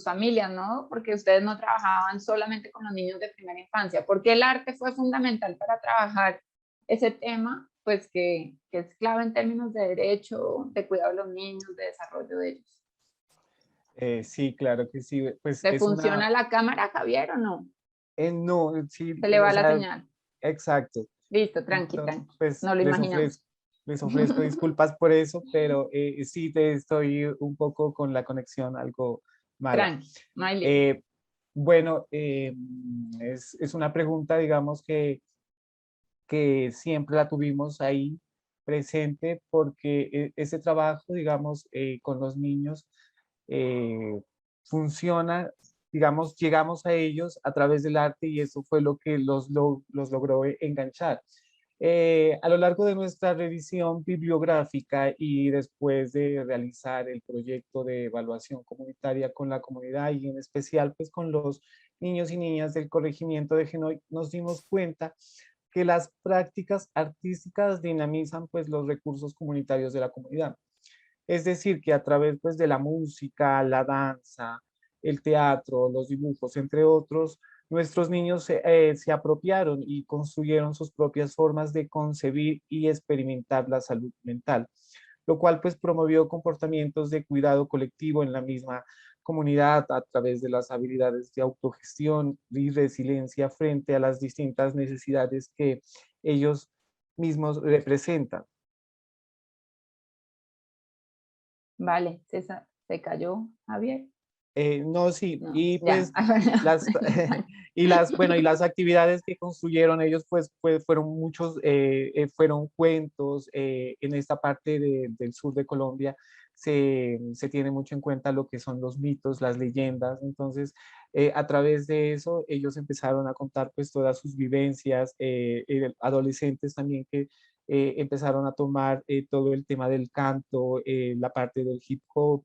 familias, ¿no? Porque ustedes no trabajaban solamente con los niños de primera infancia. ¿Por qué el arte fue fundamental para trabajar ese tema, pues que es clave en términos de derecho, de cuidado de los niños, de desarrollo de ellos? Sí, claro que sí. Pues ¿Te funciona la cámara, Javier, o no? No, sí. Se le va la señal. Exacto. Listo, tranqui. Pues, no lo imaginamos. Les ofrezco disculpas por eso, pero sí estoy un poco con la conexión algo mala. Tranqui, no hay lío. Bueno, es una pregunta, digamos, que siempre la tuvimos ahí, presente porque ese trabajo, digamos, con los niños funciona, digamos, llegamos a ellos a través del arte y eso fue lo que los logró enganchar. A lo largo de nuestra revisión bibliográfica y después de realizar el proyecto de evaluación comunitaria con la comunidad y en especial pues con los niños y niñas del corregimiento de Genoy, nos dimos cuenta que las prácticas artísticas dinamizan pues los recursos comunitarios de la comunidad. Es decir, que a través pues de la música, la danza, el teatro, los dibujos, entre otros, nuestros niños se apropiaron y construyeron sus propias formas de concebir y experimentar la salud mental, lo cual pues promovió comportamientos de cuidado colectivo en la misma comunidad a través de las habilidades de autogestión y resiliencia frente a las distintas necesidades que ellos mismos representan. Vale, se cayó Javier. No, sí, No, y ya. pues las actividades que construyeron ellos pues fueron muchos, fueron cuentos. En esta parte del sur de Colombia se tiene mucho en cuenta lo que son los mitos, las leyendas. Entonces a través de eso ellos empezaron a contar pues todas sus vivencias, adolescentes también que empezaron a tomar todo el tema del canto, la parte del hip hop,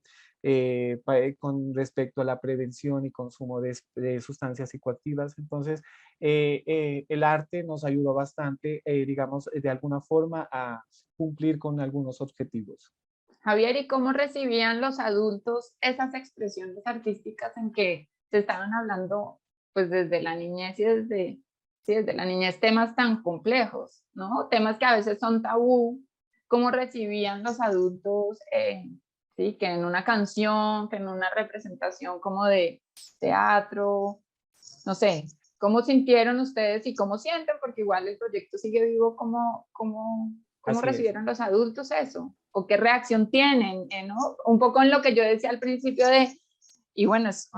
con respecto a la prevención y consumo de sustancias psicoactivas. Entonces, el arte nos ayudó bastante, digamos, de alguna forma a cumplir con algunos objetivos. Javier, ¿y cómo recibían los adultos esas expresiones artísticas en que se estaban hablando pues desde la niñez y desde la niñez temas tan complejos, ¿no? Temas que a veces son tabú? ¿Cómo recibían los adultos sí, que en una canción, que en una representación como de teatro, no sé, cómo sintieron ustedes y cómo sienten? Porque igual el proyecto sigue vivo. ¿Cómo recibieron los adultos eso? ¿O qué reacción tienen? ¿No? Un poco en lo que yo decía al principio y bueno, es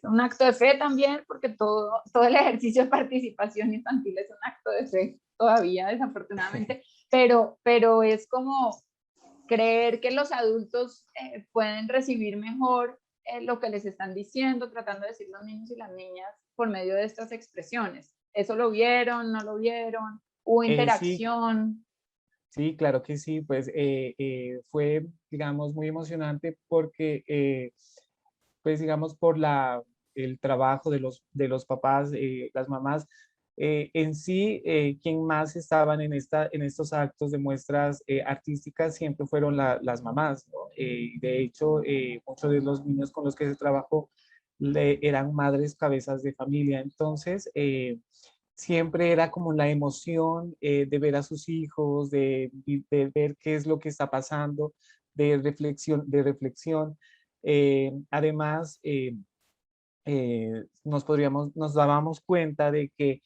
un acto de fe también, porque todo el ejercicio de participación infantil es un acto de fe todavía, desafortunadamente, pero es como creer que los adultos pueden recibir mejor lo que les están diciendo, tratando de decir los niños y las niñas por medio de estas expresiones. ¿Eso lo vieron, no lo vieron? ¿Hubo interacción? Sí, claro que sí, pues fue, digamos, muy emocionante porque, pues, digamos, por el trabajo de los papás, las mamás, en sí, quien más estaban en estos actos de muestras artísticas siempre fueron las mamás, ¿no? De hecho, muchos de los niños con los que se trabajó eran madres cabezas de familia. Entonces, siempre era como la emoción de ver a sus hijos, de ver qué es lo que está pasando, de reflexión. Además, nos dábamos cuenta de que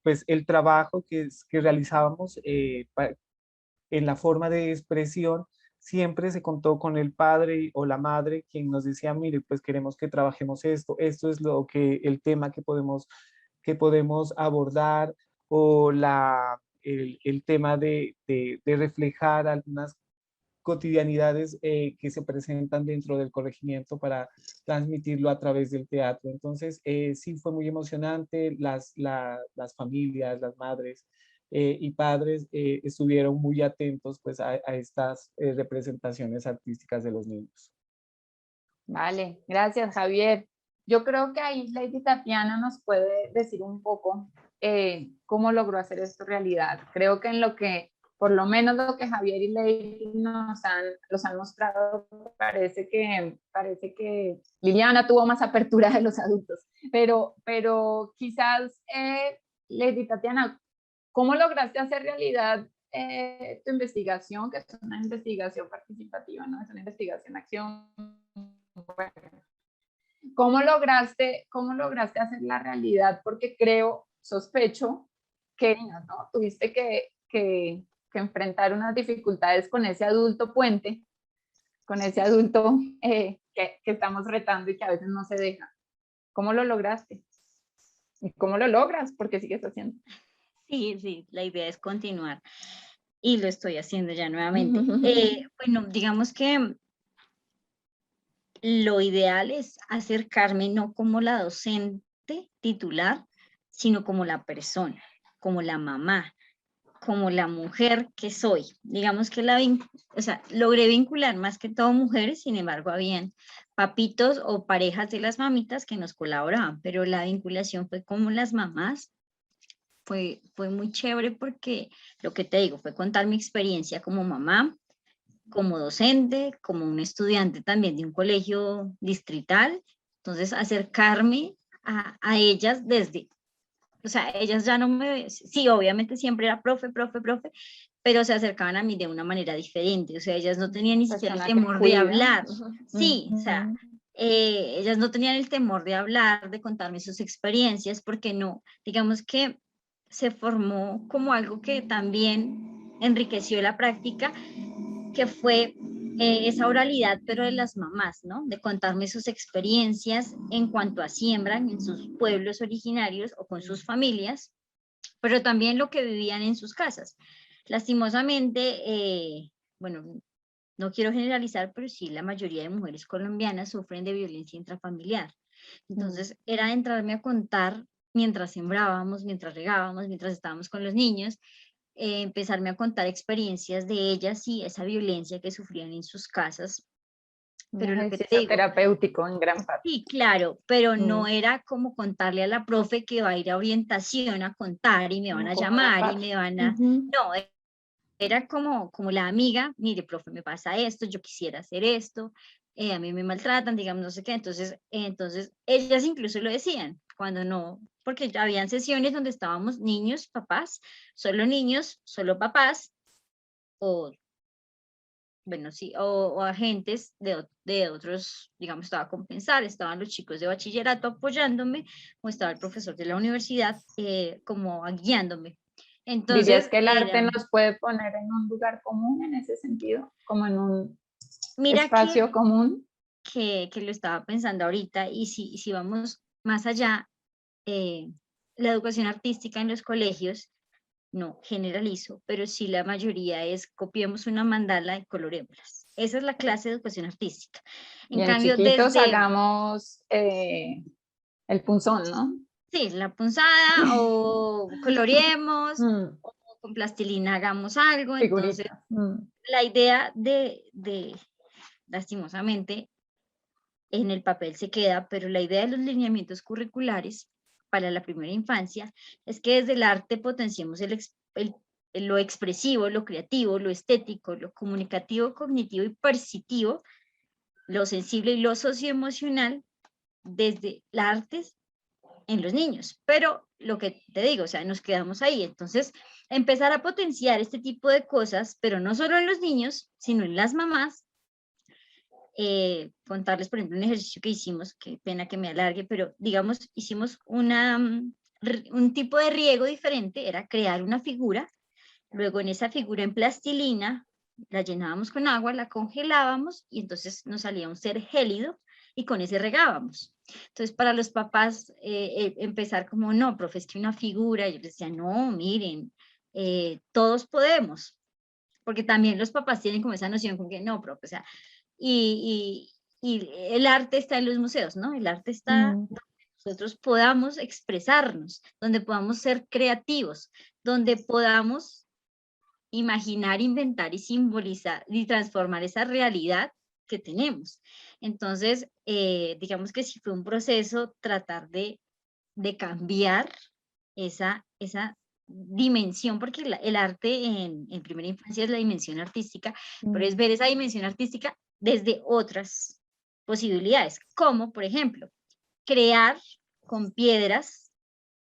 pues el trabajo que realizábamos en la forma de expresión siempre se contó con el padre o la madre quien nos decía, mire, pues queremos que trabajemos esto es el tema que podemos abordar, o el tema de reflejar algunas cotidianidades que se presentan dentro del corregimiento para transmitirlo a través del teatro. Entonces, sí fue muy emocionante. Las familias, las madres y padres estuvieron muy atentos pues, a estas representaciones artísticas de los niños. Vale, gracias Javier. Yo creo que ahí Lady Tatiana nos puede decir un poco cómo logró hacer esto realidad. Creo que por lo menos lo que Javier y Lady los han mostrado, parece que Liliana tuvo más apertura de los adultos, pero quizás Lady Tatiana, ¿cómo lograste hacer realidad tu investigación, que es una investigación participativa, ¿no? Es una investigación-acción? Bueno, ¿cómo lograste hacer la realidad? Porque sospecho que ¿no? Tuviste que enfrentar unas dificultades con ese adulto puente, con ese adulto que estamos retando y que a veces no se deja. ¿Cómo lo lograste? ¿Y cómo lo logras? ¿Por qué sigues haciendo? Sí, sí, la idea es continuar y lo estoy haciendo ya nuevamente. Bueno, digamos que lo ideal es acercarme no como la docente titular, sino como la persona, como la mamá, como la mujer que soy. Digamos que o sea, logré vincular más que todo mujeres, sin embargo, habían papitos o parejas de las mamitas que nos colaboraban, pero la vinculación fue como las mamás. Fue muy chévere porque lo que te digo fue contar mi experiencia como mamá, como docente, como un estudiante también de un colegio distrital. Entonces, acercarme a ellas desde, o sea, ellas ya no me, sí, obviamente siempre era profe, pero se acercaban a mí de una manera diferente. O sea, ellas no tenían ni siquiera el temor de hablar. Sí, o sea, ellas no tenían el temor de hablar, de contarme sus experiencias, porque no, digamos que se formó como algo que también enriqueció la práctica, que fue esa oralidad, pero de las mamás, ¿no? De contarme sus experiencias en cuanto a siembran en sus pueblos originarios o con sus familias, pero también lo que vivían en sus casas. Lastimosamente, bueno, no quiero generalizar, pero sí la mayoría de mujeres colombianas sufren de violencia intrafamiliar. Entonces, era entrarme a contar mientras sembrábamos, mientras regábamos, mientras estábamos con los niños, empezarme a contar experiencias de ellas y esa violencia que sufrían en sus casas. Pero lo que te digo, terapéutico en gran parte. sí, claro, pero no era como contarle a la profe que va a ir a orientación a contar y me van a llamar y me van a... No, era como la amiga, mire, profe, me pasa esto, yo quisiera hacer esto, a mí me maltratan, digamos, no sé qué. Entonces ellas incluso lo decían, cuando no, porque habían sesiones donde estábamos niños, papás, solo papás, o bueno, sí, o agentes de otros, digamos, estaba Compensar, estaban los chicos de bachillerato apoyándome, o estaba el profesor de la universidad como guiándome. Entonces, ¿dirías que el arte nos puede poner en un lugar común en ese sentido? Como en un espacio común. Que lo estaba pensando ahorita, y si vamos más allá, la educación artística en los colegios, no generalizo, pero sí la mayoría es copiemos una mandala y colorémoslas. Esa es la clase de educación artística. En cambio, chiquitos hagamos el punzón, ¿no? Sí, la punzada, o coloreemos, o con plastilina hagamos algo. Entonces, la idea de lastimosamente, en el papel se queda, pero la idea de los lineamientos curriculares para la primera infancia es que desde el arte potenciemos lo expresivo, lo creativo, lo estético, lo comunicativo, cognitivo y percitivo, lo sensible y lo socioemocional desde el arte en los niños. Pero lo que te digo, o sea, nos quedamos ahí. Entonces, empezar a potenciar este tipo de cosas, pero no solo en los niños, sino en las mamás. Contarles, por ejemplo, un ejercicio que hicimos, qué pena que me alargue, pero digamos, hicimos un tipo de riego diferente, era crear una figura, luego en esa figura en plastilina, la llenábamos con agua, la congelábamos y entonces nos salía un ser gélido y con ese regábamos. Entonces, para los papás, empezar como, no, profe, es que una figura, yo les decía, no, miren, todos podemos, porque también los papás tienen como esa noción con que, no, profe, o sea, y el arte está en los museos, ¿no? El arte está donde nosotros podamos expresarnos, donde podamos ser creativos, donde podamos imaginar, inventar y simbolizar y transformar esa realidad que tenemos. Entonces, digamos que sí fue un proceso tratar de cambiar esa dimensión, porque el arte en primera infancia es la dimensión artística, pero es ver esa dimensión artística desde otras posibilidades, como por ejemplo, crear con piedras,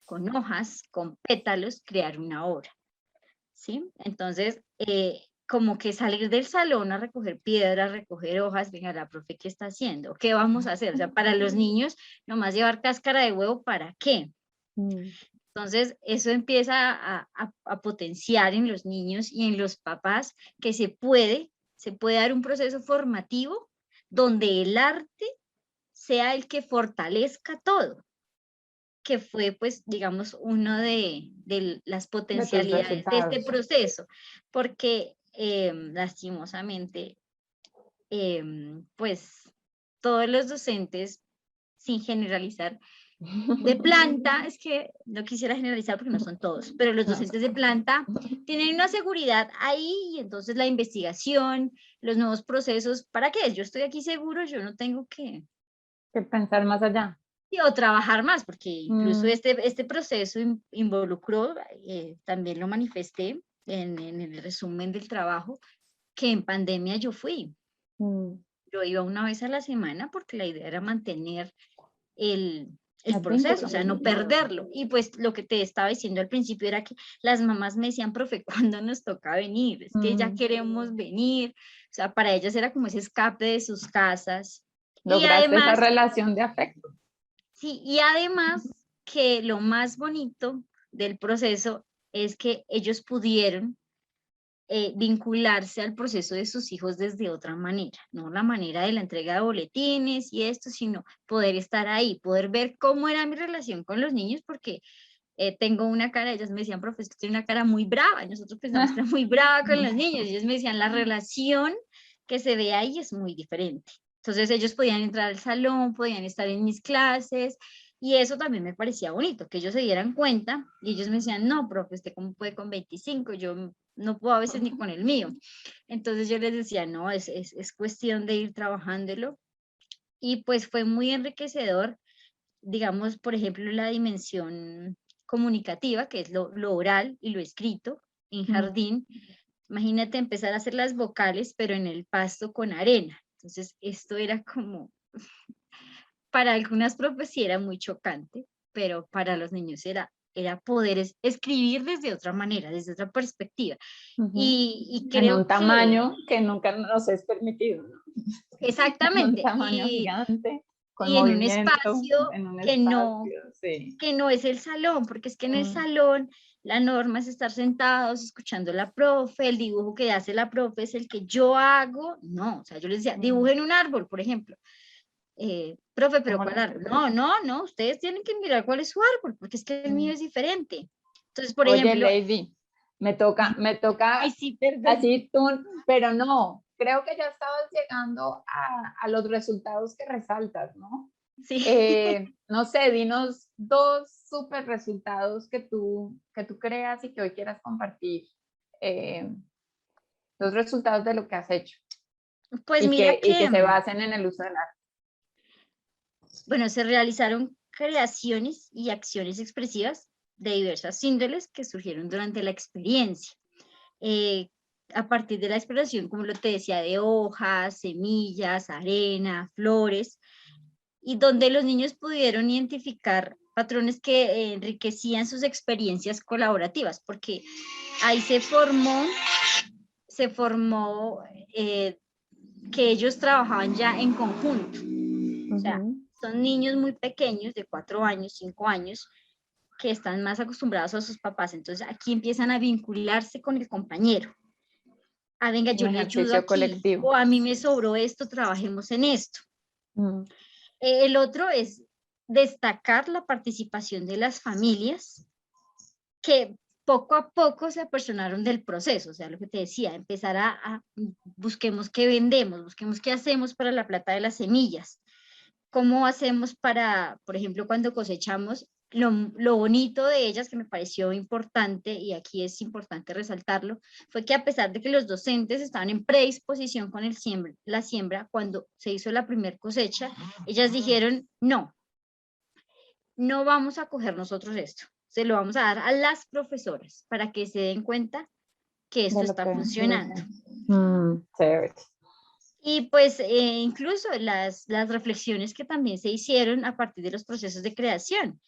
con hojas, con pétalos, crear una obra, ¿sí? Entonces, como que salir del salón a recoger piedras, recoger hojas, venga, la profe, ¿qué está haciendo? ¿Qué vamos a hacer? O sea, para los niños, nomás llevar cáscara de huevo, ¿para qué? Entonces, eso empieza a potenciar en los niños y en los papás que se puede dar un proceso formativo donde el arte sea el que fortalezca todo. que fue, pues, digamos, uno de las potencialidades de este proceso, porque lastimosamente, pues, todos los docentes, sin generalizar, de planta, es que no quisiera generalizar porque no son todos, pero los docentes de planta tienen una seguridad ahí, y entonces la investigación, los nuevos procesos, ¿para qué? Yo estoy aquí seguro, yo no tengo que pensar más allá. O trabajar más, porque incluso este proceso involucró, también lo manifesté en el resumen del trabajo, que en pandemia yo fui. Yo iba una vez a la semana porque la idea era mantener el proceso, o sea, no perderlo. Y pues lo que te estaba diciendo al principio era que las mamás me decían, profe, ¿cuándo nos toca venir? Es que ya queremos venir. O sea, para ellas era como ese escape de sus casas. Lograste y además, esa relación de afecto. Sí, y además que lo más bonito del proceso es que ellos pudieron vincularse al proceso de sus hijos desde otra manera, no la manera de la entrega de boletines y esto, sino poder estar ahí, poder ver cómo era mi relación con los niños, porque tengo una cara, ellas me decían, profesor, tiene una cara muy brava, y nosotros pensamos que era muy brava con los niños, y ellos me decían, la relación que se ve ahí es muy diferente. Entonces ellos podían entrar al salón, podían estar en mis clases, y eso también me parecía bonito, que ellos se dieran cuenta, y ellos me decían, no, profe, ¿usted cómo puede con 25? Yo no puedo a veces ni con el mío. Entonces yo les decía, no, es cuestión de ir trabajándolo, y pues fue muy enriquecedor, digamos, por ejemplo, la dimensión comunicativa, que es lo oral y lo escrito en jardín. Imagínate empezar a hacer las vocales, pero en el pasto con arena. Entonces, esto era como, para algunas profes sí era muy chocante, pero para los niños era poder escribir desde otra manera, desde otra perspectiva. Y creo en un tamaño que nunca nos es permitido, ¿no? Exactamente. En un tamaño gigante. Y en un espacio que no es el salón, porque es que en el salón la norma es estar sentados escuchando a la profe, el dibujo que hace la profe es el que yo hago. No, o sea, yo les decía, dibujen un árbol, por ejemplo. Profe, pero ¿cuál árbol? No, ustedes tienen que mirar cuál es su árbol, porque es que el mío es diferente. Entonces, por ejemplo... Oye, Lady, me toca, Ay, sí, perdón. así tú, pero no, creo que ya estabas llegando a los resultados que resaltas, ¿no? Sí. No sé, dinos 2 súper resultados que tú creas y que hoy quieras compartir. 2 resultados de lo que has hecho. Pues y mira que se basen en el uso del arte. Bueno, se realizaron creaciones y acciones expresivas de diversas índoles que surgieron durante la experiencia. A partir de la exploración, como lo te decía, de hojas, semillas, arena, flores, y donde los niños pudieron identificar patrones que enriquecían sus experiencias colaborativas, porque ahí se formó que ellos trabajaban ya en conjunto. O sea, son niños muy pequeños, de 4 años, 5 años, que están más acostumbrados a sus papás. Entonces aquí empiezan a vincularse con el compañero. Ah, venga, yo le ayudo aquí, colectivo. O a mí me sobró esto, trabajemos en esto. El otro es destacar la participación de las familias que poco a poco se apersonaron del proceso, o sea, lo que te decía, empezar a busquemos qué vendemos, busquemos qué hacemos para la plata de las semillas, cómo hacemos para, por ejemplo, cuando cosechamos, lo bonito de ellas que me pareció importante, y aquí es importante resaltarlo, fue que a pesar de que los docentes estaban en predisposición con la siembra, cuando se hizo la primer cosecha, ellas dijeron, no vamos a coger nosotros esto, se lo vamos a dar a las profesoras para que se den cuenta que esto está funcionando. Y pues incluso las reflexiones que también se hicieron a partir de los procesos de creación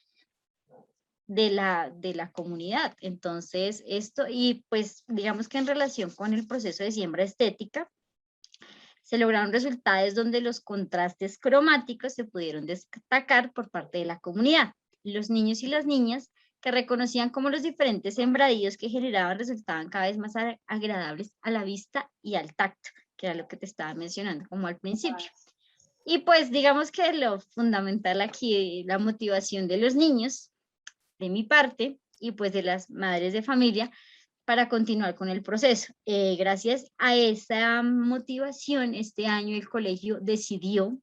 de la comunidad. Entonces esto, y pues digamos que en relación con el proceso de siembra estética, se lograron resultados donde los contrastes cromáticos se pudieron destacar por parte de la comunidad. Los niños y las niñas que reconocían como los diferentes sembradíos que generaban resultaban cada vez más agradables a la vista y al tacto, que era lo que te estaba mencionando como al principio. Y pues digamos que lo fundamental aquí, la motivación de los niños, de mi parte, y pues de las madres de familia, para continuar con el proceso. Gracias a esa motivación, este año el colegio decidió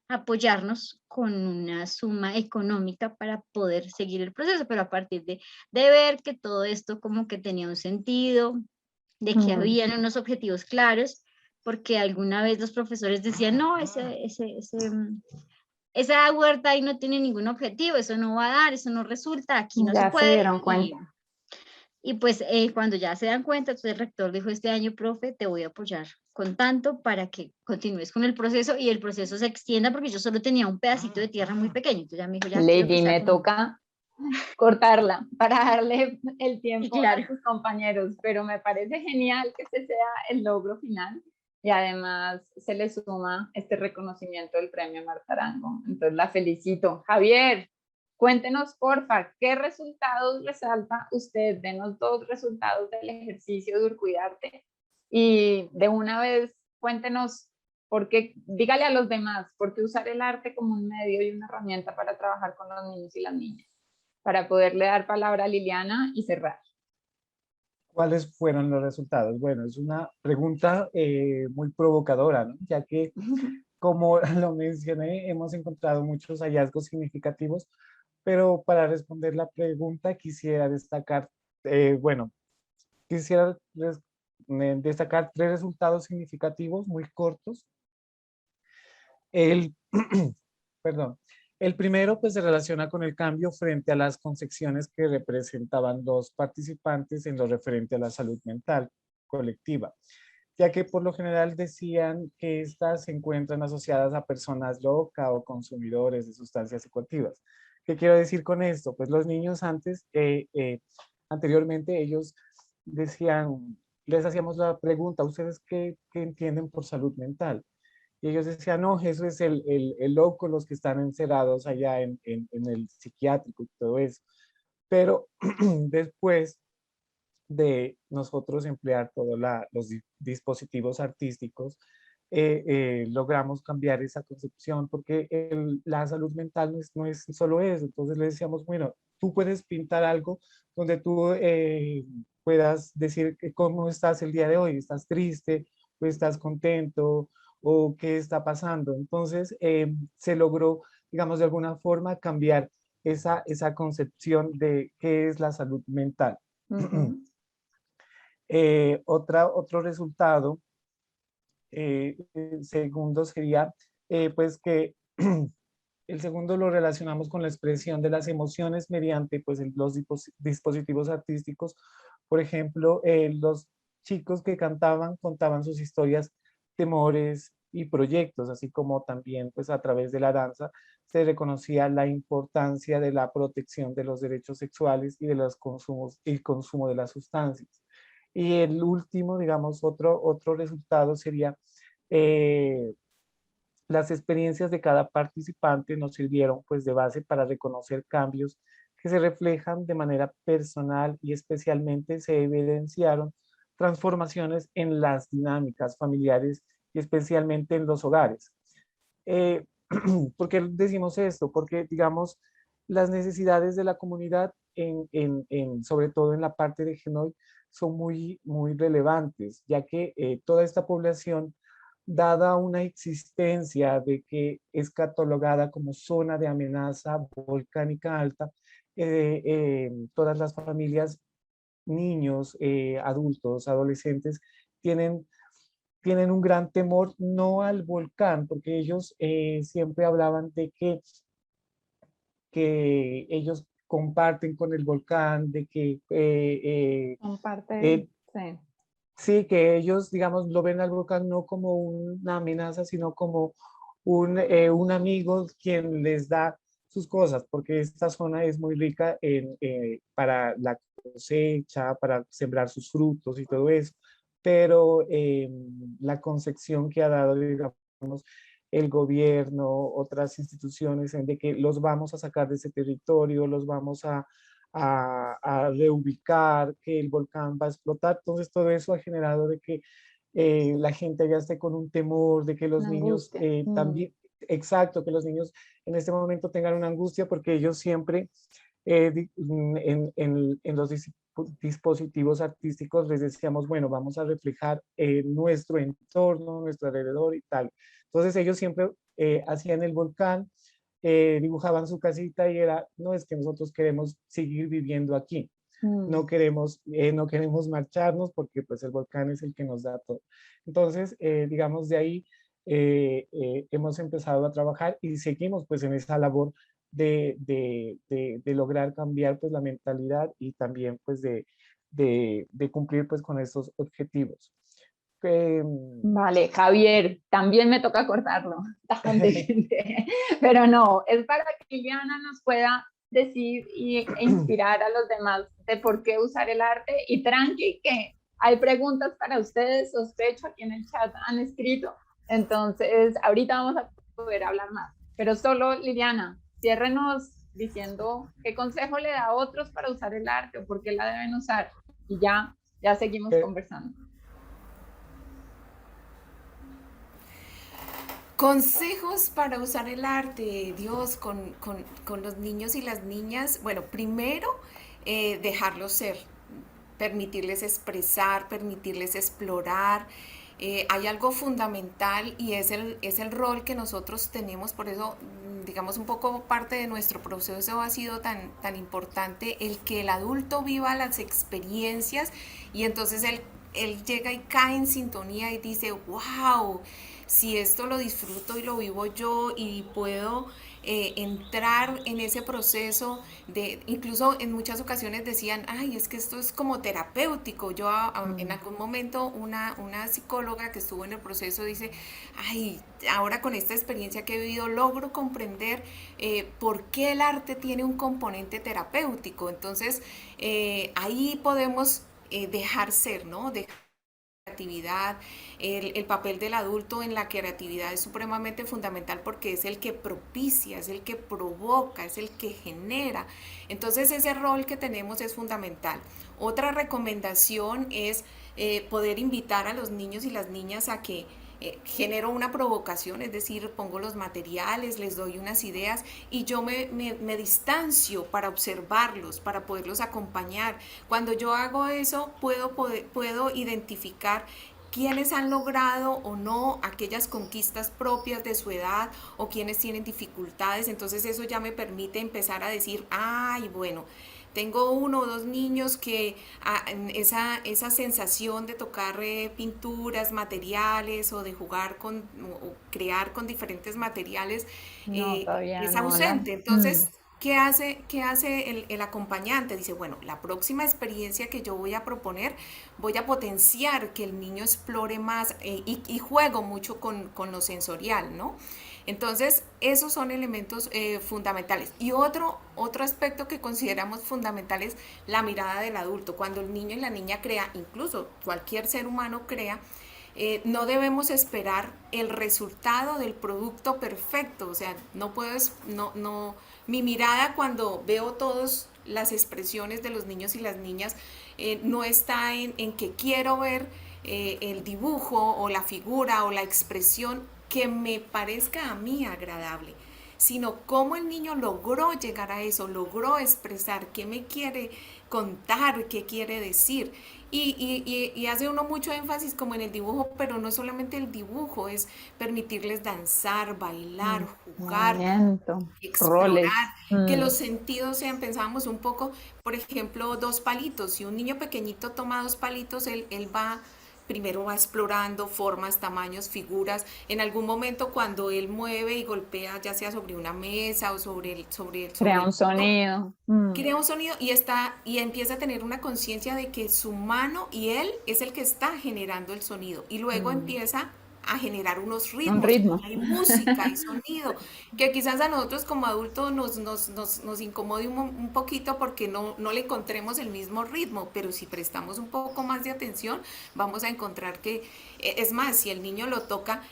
apoyarnos con una suma económica para poder seguir el proceso, pero a partir de ver que todo esto como que tenía un sentido, de que habían unos objetivos claros, porque alguna vez los profesores decían, no, esa huerta ahí no tiene ningún objetivo, eso no va a dar, eso no resulta, aquí no se Ya se puede. dieron cuenta. Y pues cuando ya se dan cuenta, entonces el rector dijo este año, profe, te voy a apoyar con tanto para que continúes con el proceso y el proceso se extienda, porque yo solo tenía un pedacito de tierra muy pequeño. Entonces ya me dijo, ya quiero que Lady, sea me como... toca cortarla para darle el tiempo Claro. a tus compañeros, pero me parece genial que este sea el logro final y además se le suma este reconocimiento del premio Marta Arango. Entonces la felicito. Javier, cuéntenos porfa, ¿qué resultados resalta usted? Denos 2 resultados del ejercicio de Urcuidarte y de una vez cuéntenos por qué, dígale a los demás, por qué usar el arte como un medio y una herramienta para trabajar con los niños y las niñas, para poderle dar palabra a Liliana y cerrar. ¿Cuáles fueron los resultados? Bueno, es una pregunta muy provocadora, ¿no? Ya que, como lo mencioné, hemos encontrado muchos hallazgos significativos, pero para responder la pregunta quisiera destacar, bueno, quisiera destacar 3 resultados significativos muy cortos. El, perdón, el primero pues se relaciona con el cambio frente a las concepciones que representaban los participantes en lo referente a la salud mental colectiva, ya que por lo general decían que estas se encuentran asociadas a personas locas o consumidores de sustancias psicoactivas. ¿Qué quiero decir con esto? Pues los niños anteriormente ellos decían, les hacíamos la pregunta, ¿ustedes qué entienden por salud mental? Y ellos decían, no, eso es el loco, los que están encerrados allá en el psiquiátrico y todo eso. Pero después de nosotros emplear todos los dispositivos artísticos, logramos cambiar esa concepción, porque la salud mental no es solo eso. Entonces le decíamos, bueno, tú puedes pintar algo donde tú puedas decir cómo estás el día de hoy, estás triste o estás contento o qué está pasando. Entonces se logró, digamos, de alguna forma cambiar esa concepción de qué es la salud mental. Otro resultado, segundo sería pues que el segundo lo relacionamos con la expresión de las emociones mediante pues los dispositivos artísticos. Por ejemplo, los chicos que cantaban contaban sus historias, temores y proyectos, así como también pues a través de la danza se reconocía la importancia de la protección de los derechos sexuales y de los consumos y el consumo de las sustancias. Y el último, digamos, otro resultado sería las experiencias de cada participante nos sirvieron pues de base para reconocer cambios que se reflejan de manera personal y especialmente se evidenciaron transformaciones en las dinámicas familiares y especialmente en los hogares. ¿Por qué decimos esto? Porque, digamos, las necesidades de la comunidad, sobre todo en la parte de Genoy, son muy relevantes, ya que toda esta población, dada una existencia de que es catalogada como zona de amenaza volcánica alta, todas las familias, niños, adultos, adolescentes, tienen un gran temor, no al volcán, porque ellos siempre hablaban de que ellos comparten con el volcán, de que Comparten, sí. sí, que ellos, digamos, lo ven al volcán no como una amenaza, sino como un amigo quien les da sus cosas, porque esta zona es muy rica para la cosecha, para sembrar sus frutos y todo eso, pero la concepción que ha dado, digamos, el gobierno, otras instituciones, en de que los vamos a sacar de ese territorio, los vamos a reubicar, que el volcán va a explotar. Entonces todo eso ha generado de que la gente ya esté con un temor, de que los niños también, exacto, que los niños en este momento tengan una angustia porque ellos siempre en los dispositivos artísticos les decíamos, bueno, vamos a reflejar nuestro entorno, nuestro alrededor y tal. Entonces ellos siempre hacían el volcán, dibujaban su casita y era, no, es que nosotros queremos seguir viviendo aquí. No queremos marcharnos porque pues el volcán es el que nos da todo. Entonces, digamos, de ahí hemos empezado a trabajar y seguimos pues en esa labor de lograr cambiar pues la mentalidad y también pues de cumplir pues con estos objetivos. Vale, Javier, también me toca cortarlo, pero no, es para que Liliana nos pueda decir e inspirar a los demás de por qué usar el arte. Y tranqui, que hay preguntas para ustedes, sospecho, aquí en el chat han escrito, entonces ahorita vamos a poder hablar más, pero solo Liliana, ciérrenos diciendo qué consejo le da a otros para usar el arte o por qué la deben usar, y ya seguimos conversando. Consejos para usar el arte, Dios, con los niños y las niñas. Bueno, primero, dejarlos ser, permitirles expresar, permitirles explorar. Hay algo fundamental y es el rol que nosotros tenemos, por eso, digamos, un poco parte de nuestro proceso ha sido tan importante, el que el adulto viva las experiencias y entonces él llega y cae en sintonía y dice, wow, si esto lo disfruto y lo vivo yo y puedo entrar en ese proceso de, incluso en muchas ocasiones decían, ay, es que esto es como terapéutico. Yo en algún momento una psicóloga que estuvo en el proceso dice, ay, ahora con esta experiencia que he vivido logro comprender por qué el arte tiene un componente terapéutico. Entonces ahí podemos dejar ser, ¿no? Creatividad, el papel del adulto en la creatividad es supremamente fundamental porque es el que propicia, es el que provoca, es el que genera. Entonces ese rol que tenemos es fundamental. Otra recomendación es poder invitar a los niños y las niñas a que genero una provocación, es decir, pongo los materiales, les doy unas ideas y yo me distancio para observarlos, para poderlos acompañar. Cuando yo hago eso, puedo identificar quiénes han logrado o no aquellas conquistas propias de su edad o quienes tienen dificultades. Entonces eso ya me permite empezar a decir, ay, bueno, tengo 1 o 2 niños que esa sensación de tocar pinturas, materiales o de jugar o crear con diferentes materiales es ausente. Entonces, ¿qué hace el acompañante? Dice, bueno, la próxima experiencia que yo voy a proponer, voy a potenciar que el niño explore más y juego mucho con lo sensorial, ¿no? Entonces, esos son elementos fundamentales. Y otro aspecto que consideramos fundamental es la mirada del adulto. Cuando el niño y la niña crea, incluso cualquier ser humano crea, no debemos esperar el resultado del producto perfecto. O sea, mi mirada cuando veo todas las expresiones de los niños y las niñas no está en que quiero ver el dibujo o la figura o la expresión que me parezca a mí agradable, sino cómo el niño logró llegar a eso, logró expresar qué me quiere contar, qué quiere decir. Y hace uno mucho énfasis como en el dibujo, pero no solamente el dibujo, es permitirles danzar, bailar, jugar, explorar, que los sentidos sean, pensábamos un poco, por ejemplo, 2 palitos. Si un niño pequeñito toma 2 palitos, él primero va explorando formas, tamaños, figuras. En algún momento cuando él mueve y golpea, ya sea sobre una mesa o sobre crea un sonido. Crea un sonido y empieza a tener una conciencia de que su mano y él es el que está generando el sonido. Y luego empieza a generar unos ritmos. Hay música, hay sonido, que quizás a nosotros como adultos nos incomode un poquito porque no le encontremos el mismo ritmo, pero si prestamos un poco más de atención, vamos a encontrar que, es más, si el niño lo toca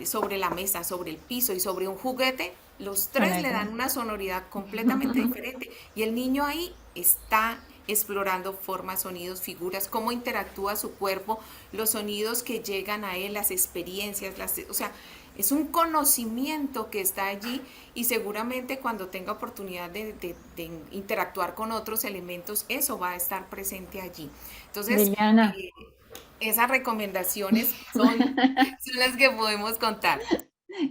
sobre la mesa, sobre el piso y sobre un juguete, los 3 le dan una sonoridad completamente diferente y el niño ahí está explorando formas, sonidos, figuras, cómo interactúa su cuerpo, los sonidos que llegan a él, las experiencias, o sea, es un conocimiento que está allí y seguramente cuando tenga oportunidad de interactuar con otros elementos, eso va a estar presente allí. Entonces, Liliana. Esas recomendaciones son las que podemos contar.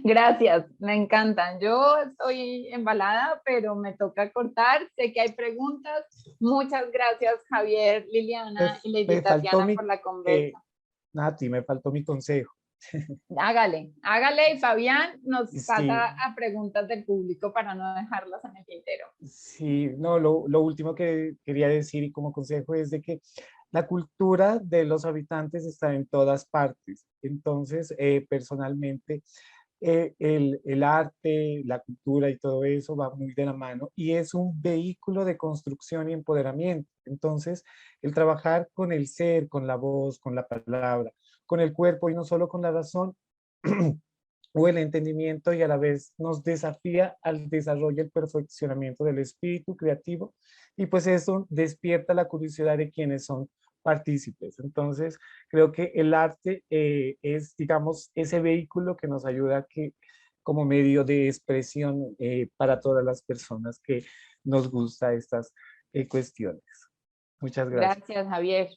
Gracias, me encantan. Yo estoy embalada, pero me toca cortar. Sé que hay preguntas. Muchas gracias, Javier, Liliana y Lady Tatiana por la conversa. Nati, me faltó mi consejo. Hágale y Fabián nos pasa a preguntas del público para no dejarlas en el tintero. Sí, no, lo último que quería decir y como consejo es de que la cultura de los habitantes está en todas partes. Entonces, personalmente, el arte, la cultura y todo eso va muy de la mano y es un vehículo de construcción y empoderamiento. Entonces, el trabajar con el ser, con la voz, con la palabra, con el cuerpo y no solo con la razón o el entendimiento, y a la vez nos desafía al desarrollo y el perfeccionamiento del espíritu creativo, y pues eso despierta la curiosidad de quienes son partícipes. Entonces, creo que el arte es, digamos, ese vehículo que nos ayuda como medio de expresión para todas las personas que nos gusta estas cuestiones. Muchas gracias. Gracias, Javier.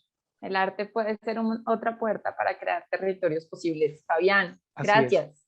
El arte puede ser otra puerta para crear territorios posibles. Fabián, gracias.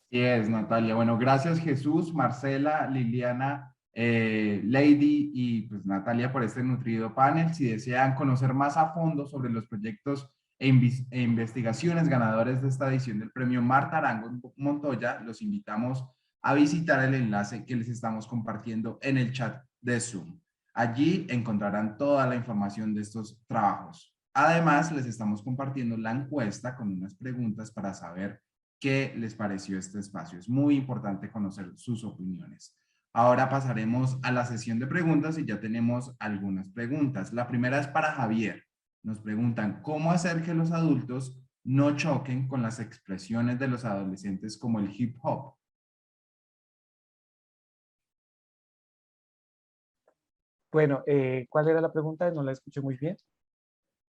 Así es, Natalia. Bueno, gracias Jesús, Marcela, Liliana, Lady y pues Natalia por este nutrido panel. Si desean conocer más a fondo sobre los proyectos e investigaciones ganadores de esta edición del premio Marta Arango Montoya, los invitamos a visitar el enlace que les estamos compartiendo en el chat de Zoom. Allí encontrarán toda la información de estos trabajos. Además, les estamos compartiendo la encuesta con unas preguntas para saber qué les pareció este espacio. Es muy importante conocer sus opiniones. Ahora pasaremos a la sesión de preguntas y ya tenemos algunas preguntas. La primera es para Javier. Nos preguntan, ¿cómo hacer que los adultos no choquen con las expresiones de los adolescentes como el hip hop? Bueno, ¿cuál era la pregunta? No la escuché muy bien.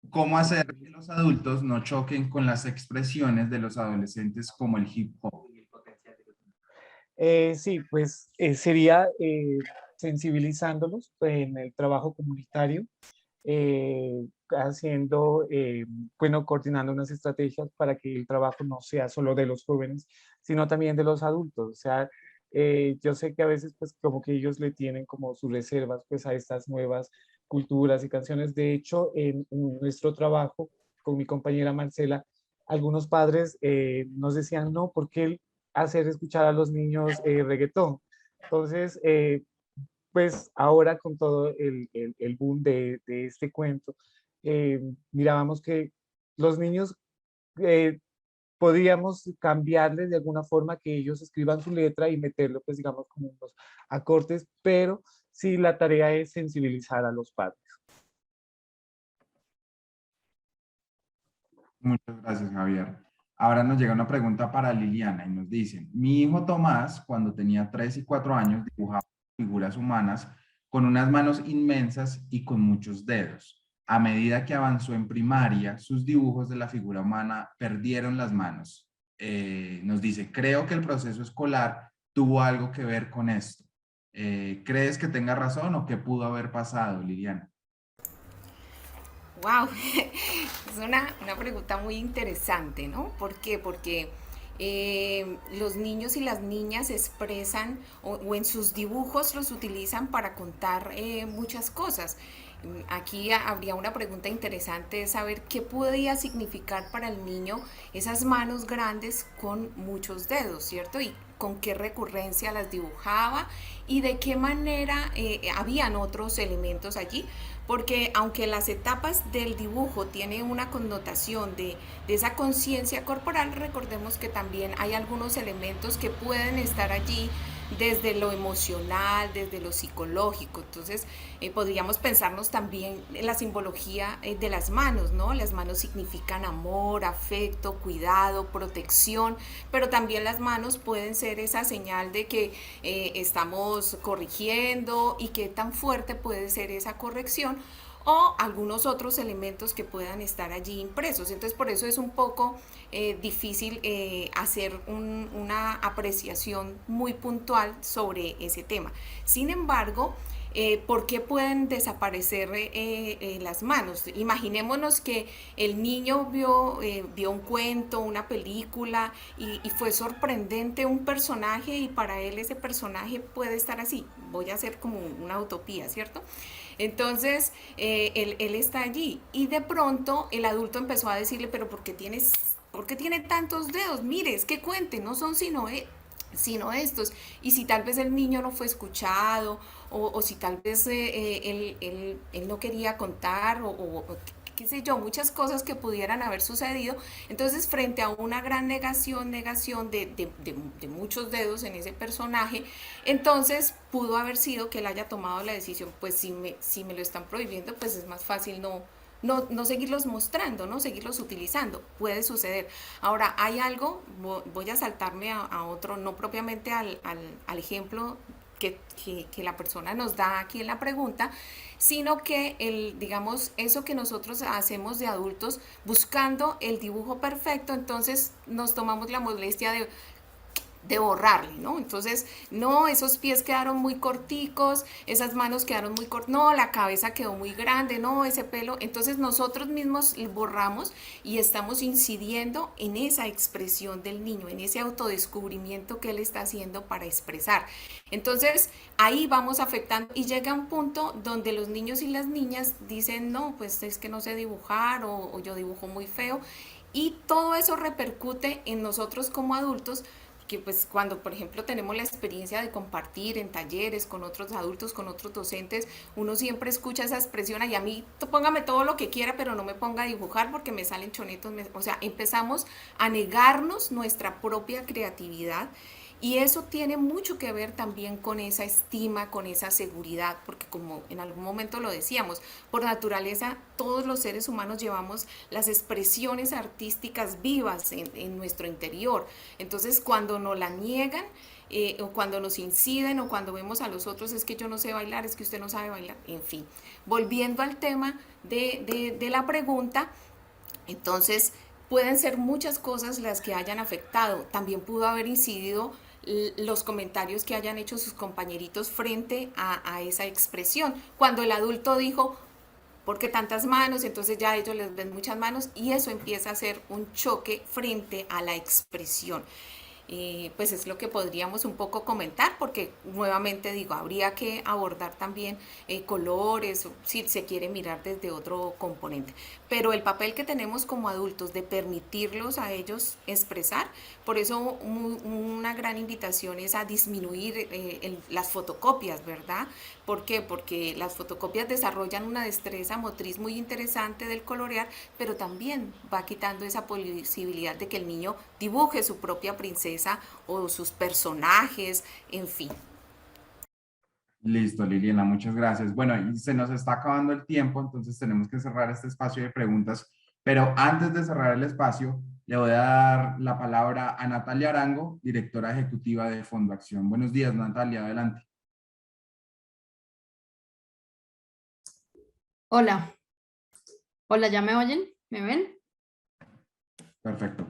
¿Cómo hacer que los adultos no choquen con las expresiones de los adolescentes como el hip hop? Sí, pues sería sensibilizándolos en el trabajo comunitario, haciendo, bueno, coordinando unas estrategias para que el trabajo no sea solo de los jóvenes, sino también de los adultos. O sea, yo sé que a veces pues como que ellos le tienen como sus reservas pues a estas nuevas culturas y canciones. De hecho, en nuestro trabajo con mi compañera Marcela, algunos padres nos decían, no, ¿por qué hacer escuchar a los niños reggaetón? Entonces, pues ahora con todo el boom de este cuento, mirábamos que los niños podíamos cambiarles de alguna forma que ellos escriban su letra y meterlo, pues digamos, como unos acordes, pero sí la tarea es sensibilizar a los padres. Muchas gracias, Javier. Ahora nos llega una pregunta para Liliana y nos dicen, mi hijo Tomás, cuando tenía 3 y 4 años, dibujaba figuras humanas con unas manos inmensas y con muchos dedos. A medida que avanzó en primaria, sus dibujos de la figura humana perdieron las manos. Nos dice, creo que el proceso escolar tuvo algo que ver con esto. ¿Crees que tenga razón o qué pudo haber pasado, Liliana? Wow, es una pregunta muy interesante, ¿no? ¿Por qué? Porque los niños y las niñas expresan o en sus dibujos los utilizan para contar muchas cosas. Aquí habría una pregunta interesante de saber qué podía significar para el niño esas manos grandes con muchos dedos, ¿cierto? Y con qué recurrencia las dibujaba y de qué manera habían otros elementos allí, porque aunque las etapas del dibujo tienen una connotación de esa conciencia corporal, recordemos que también hay algunos elementos que pueden estar allí desde lo emocional, desde lo psicológico. Entonces, podríamos pensarnos también en la simbología de las manos, ¿no? Las manos significan amor, afecto, cuidado, protección, pero también las manos pueden ser esa señal de que estamos corrigiendo y qué tan fuerte puede ser esa corrección, o algunos otros elementos que puedan estar allí impresos. Entonces, por eso es un poco difícil hacer una apreciación muy puntual sobre ese tema. Sin embargo, ¿por qué pueden desaparecer las manos? Imaginémonos que el niño vio un cuento, una película y fue sorprendente un personaje, y para él ese personaje puede estar así. Voy a hacer como una utopía, ¿cierto? Entonces, él está allí y de pronto el adulto empezó a decirle, pero ¿por qué tiene tantos dedos? Mire, es que cuente, no son sino estos. Y si tal vez el niño no fue escuchado, o si tal vez él no quería contar, o qué sé yo, muchas cosas que pudieran haber sucedido. Entonces, frente a una gran negación de muchos dedos en ese personaje, entonces pudo haber sido que él haya tomado la decisión, pues si me lo están prohibiendo, pues es más fácil no seguirlos mostrando, no seguirlos utilizando. Puede suceder. Ahora, hay algo, voy a saltarme a otro, no propiamente al ejemplo que la persona nos da aquí en la pregunta, sino que digamos, eso que nosotros hacemos de adultos buscando el dibujo perfecto, entonces nos tomamos la molestia de borrarle, ¿no? Entonces, no, esos pies quedaron muy corticos, esas manos quedaron muy cortas, no, la cabeza quedó muy grande, no, ese pelo. Entonces nosotros mismos borramos y estamos incidiendo en esa expresión del niño, en ese autodescubrimiento que él está haciendo para expresar. Entonces, ahí vamos afectando y llega un punto donde los niños y las niñas dicen, no, pues es que no sé dibujar, o yo dibujo muy feo, y todo eso repercute en nosotros como adultos, que pues cuando por ejemplo tenemos la experiencia de compartir en talleres con otros adultos, con otros docentes, uno siempre escucha esa expresión, y a mí póngame todo lo que quiera, pero no me ponga a dibujar porque me salen chonitos, o sea, empezamos a negarnos nuestra propia creatividad. Y eso tiene mucho que ver también con esa estima, con esa seguridad, porque como en algún momento lo decíamos, por naturaleza todos los seres humanos llevamos las expresiones artísticas vivas en nuestro interior. Entonces, cuando nos la niegan, o cuando nos inciden, o cuando vemos a los otros, es que yo no sé bailar, es que usted no sabe bailar, en fin. Volviendo al tema de la pregunta, entonces pueden ser muchas cosas las que hayan afectado. También pudo haber incidido los comentarios que hayan hecho sus compañeritos frente a esa expresión. Cuando el adulto dijo, ¿por qué tantas manos? Entonces ya ellos les ven muchas manos, y eso empieza a ser un choque frente a la expresión. Pues es lo que podríamos un poco comentar, porque nuevamente digo, habría que abordar también colores, si se quiere mirar desde otro componente, pero el papel que tenemos como adultos de permitirlos a ellos expresar, por eso una gran invitación es a disminuir las fotocopias, ¿verdad? ¿Por qué? Porque las fotocopias desarrollan una destreza motriz muy interesante del colorear, pero también va quitando esa posibilidad de que el niño dibuje su propia princesa o sus personajes, en fin. Listo, Liliana, muchas gracias. Bueno, y se nos está acabando el tiempo, entonces tenemos que cerrar este espacio de preguntas, pero antes de cerrar el espacio, le voy a dar la palabra a Natalia Arango, directora ejecutiva de Fondo Acción. Buenos días, Natalia, adelante. Hola. Hola, ¿ya me oyen? ¿Me ven? Perfecto.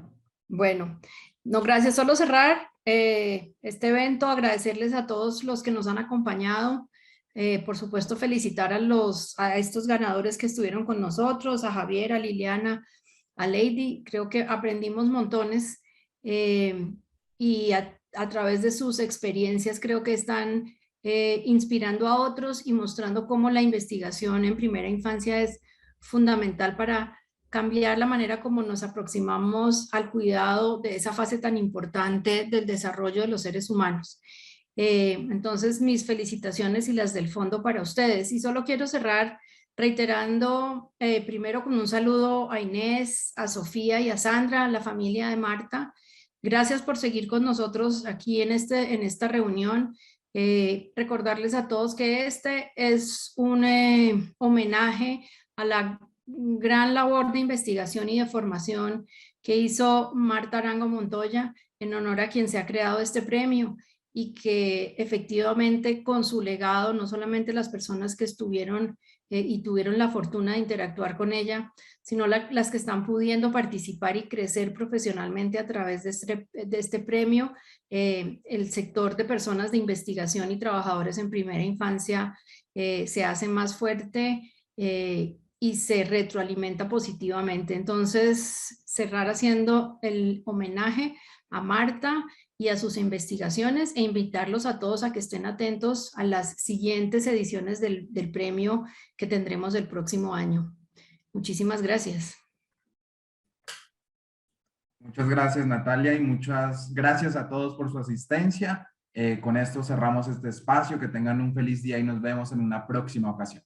Bueno, no, gracias. Solo cerrar este evento, agradecerles a todos los que nos han acompañado. Por supuesto, felicitar a estos ganadores que estuvieron con nosotros, a Javier, a Liliana, a Lady. Creo que aprendimos montones y a través de sus experiencias creo que están inspirando a otros y mostrando cómo la investigación en primera infancia es fundamental para cambiar la manera como nos aproximamos al cuidado de esa fase tan importante del desarrollo de los seres humanos. Entonces, mis felicitaciones y las del fondo para ustedes. Y solo quiero cerrar reiterando primero con un saludo a Inés, a Sofía y a Sandra, a la familia de Marta, Gracias por seguir con nosotros aquí en esta reunión. Recordarles a todos que este es un homenaje a la gran labor de investigación y de formación que hizo Marta Arango Montoya en honor a quien se ha creado este premio, y que efectivamente con su legado, no solamente las personas que estuvieron y tuvieron la fortuna de interactuar con ella, sino las que están pudiendo participar y crecer profesionalmente a través de este premio, el sector de personas de investigación y trabajadores en primera infancia se hace más fuerte y se retroalimenta positivamente. Entonces, cerrar haciendo el homenaje a Marta y a sus investigaciones, e invitarlos a todos a que estén atentos a las siguientes ediciones del premio que tendremos el próximo año. Muchísimas gracias. Muchas gracias, Natalia, y muchas gracias a todos por su asistencia. Con esto cerramos este espacio. Que tengan un feliz día y nos vemos en una próxima ocasión.